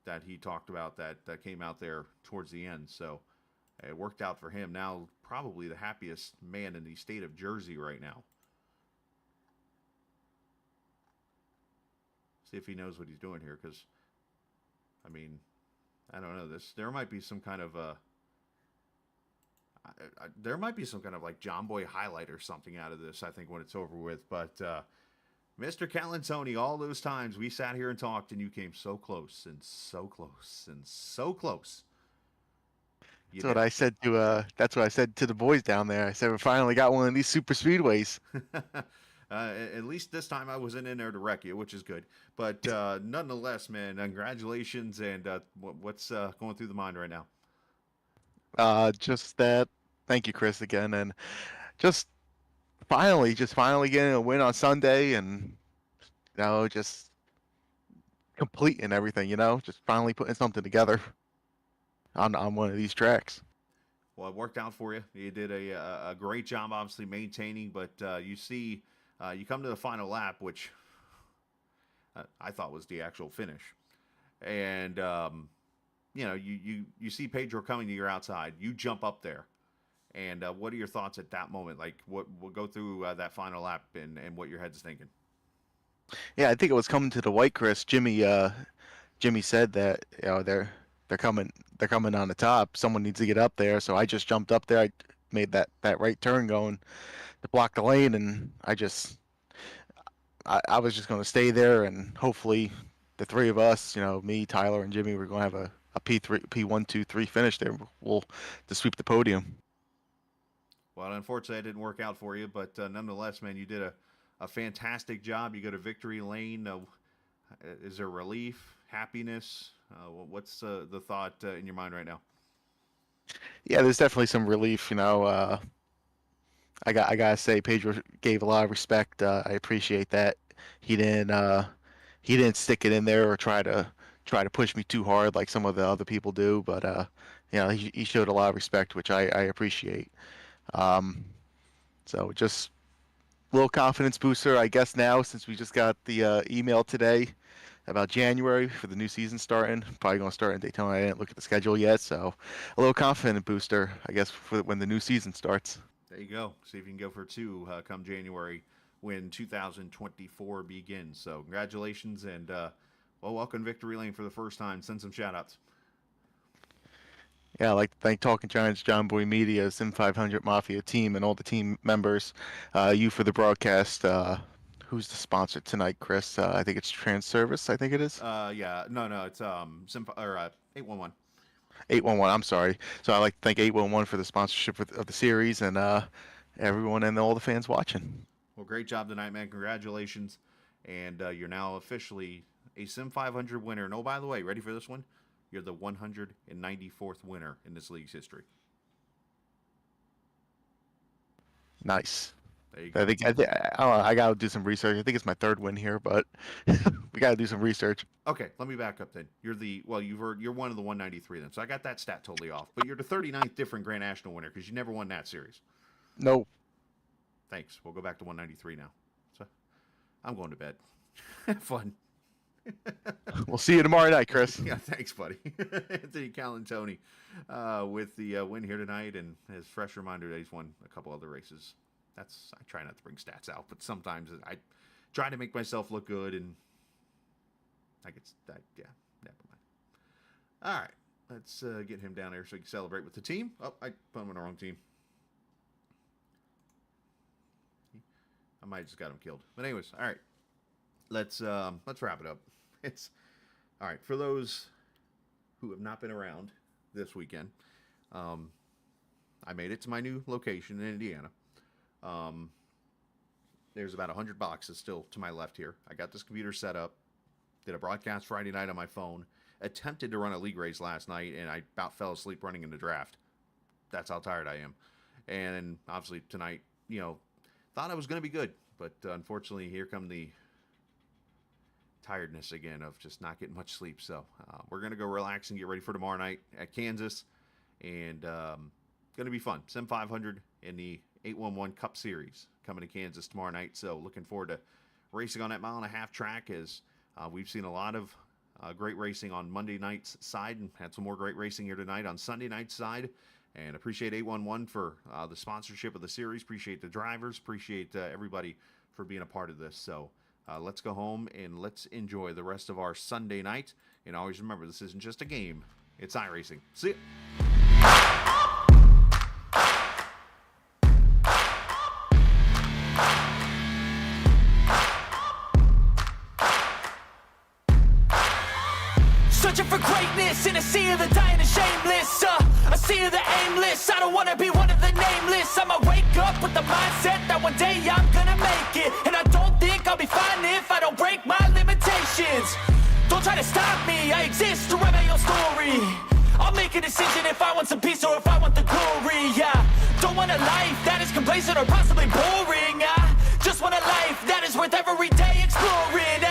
that he talked about that came out there towards the end. So it worked out for him. Now probably the happiest man in the state of Jersey right now. See if he knows what he's doing here, because I don't know, there might be some kind of like John Boy highlight or something out of this, I think, when it's over with. But Mr. Calantoni, all those times we sat here and talked, and you came so close and so close and so close. That's what I said to the boys down there. I said, we finally got one of these super speedways. At least this time I wasn't in there to wreck you, which is good. But nonetheless, man, congratulations. And what's going through the mind right now? Just that. Thank you, Chris, again. And just finally getting a win on Sunday, and just completing everything, just finally putting something together on one of these tracks. Well, it worked out for you. You did a great job, obviously, maintaining, but you see, you come to the final lap, which I thought was the actual finish. And, you see Pedro coming to your outside. You jump up there. And what are your thoughts at that moment? Like, we'll go through that final lap and what your head's thinking. Yeah, I think it was coming to the white, Chris. Jimmy said that they're coming on the top. Someone needs to get up there, so I just jumped up there. I made that right turn going to block the lane, and I was just going to stay there, and hopefully the three of us, me, Tyler, and Jimmy, were going to have a P1, 2, 3 finish there. To sweep the podium. Well, unfortunately, it didn't work out for you, but nonetheless, man, you did a fantastic job. You go to victory lane. Is there relief, happiness? What's the thought in your mind right now? Yeah, there's definitely some relief. I gotta say, Pedro gave a lot of respect. I appreciate that. He didn't stick it in there or try to push me too hard like some of the other people do. But he showed a lot of respect, which I appreciate. So just a little confidence booster, I guess, now, since we just got the email today about January for the new season starting. Probably going to start in Daytona. I didn't look at the schedule yet, so a little confidence booster, I guess, for when the new season starts. There you go. See if you can go for 2 come January when 2024 begins. So congratulations, and welcome Victory Lane for the first time. Send some shout-outs. Yeah, I'd like to thank Talking Giants, John Boy Media, Sim500 Mafia team, and all the team members. You for the broadcast. Who's the sponsor tonight, Chris? I think it's Trans Service. I think it is. Yeah, no, it's 811. 811. I'm sorry. So I'd like to thank 811 for the sponsorship of the series, and everyone and all the fans watching. Well, great job tonight, man. Congratulations, and you're now officially a Sim500 winner. And oh, by the way, ready for this one? You're the 194th winner in this league's history. Nice. There you go. I got to do some research. I think it's my 3rd win here, but we got to do some research. Okay, let me back up then. You're one of the 193 then. So I got that stat totally off. But you're the 39th different Grand National winner because you never won that series. No. Thanks. We'll go back to 193 now. So I'm going to bed. Have fun. We'll see you tomorrow night, Chris. Yeah, thanks, buddy. Anthony Calantoni with the win here tonight, and his fresh reminder that he's won a couple other races. I try not to bring stats out, but sometimes I try to make myself look good, and never mind. All right, let's get him down there so he can celebrate with the team. Oh, I put him on the wrong team. I might have just got him killed. But anyways, all right. Let's wrap it up. It's all right for those who have not been around this weekend. I made it to my new location in Indiana. There's about 100 boxes still to my left here. I got this computer set up. Did a broadcast Friday night on my phone. Attempted to run a league race last night, and I about fell asleep running in the draft. That's how tired I am. And obviously tonight, thought I was going to be good, but unfortunately, here come the tiredness again of just not getting much sleep. So we're going to go relax and get ready for tomorrow night at Kansas, and going to be fun. Sim500 in the 811 Cup Series coming to Kansas tomorrow night. So looking forward to racing on that 1.5-mile track, as we've seen a lot of great racing on Monday night's side, and had some more great racing here tonight on Sunday night's side. And appreciate 811 for the sponsorship of the series. Appreciate the drivers. Appreciate everybody for being a part of this. So let's go home and let's enjoy the rest of our Sunday night. And always remember, this isn't just a game. It's iRacing. See ya. Searching for greatness in a sea of the dying and shameless. A sea of the aimless. I don't wanna be one of the nameless. I'ma wake up with the mindset that one day I'm gonna make it. And I don't think I'll be fine if I don't break my limitations. Don't try to stop me, I exist to write my own story. I'll make a decision if I want some peace or if I want the glory. Yeah, don't want a life that is complacent or possibly boring. I just want a life that is worth every day exploring.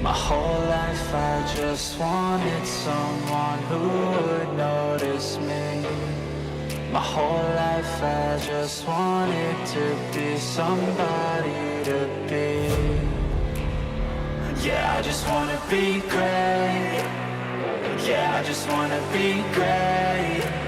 My whole life I just wanted someone who would notice me. My whole life I just wanted to be somebody to be. Yeah, I just wanna be great. Yeah, I just wanna be great.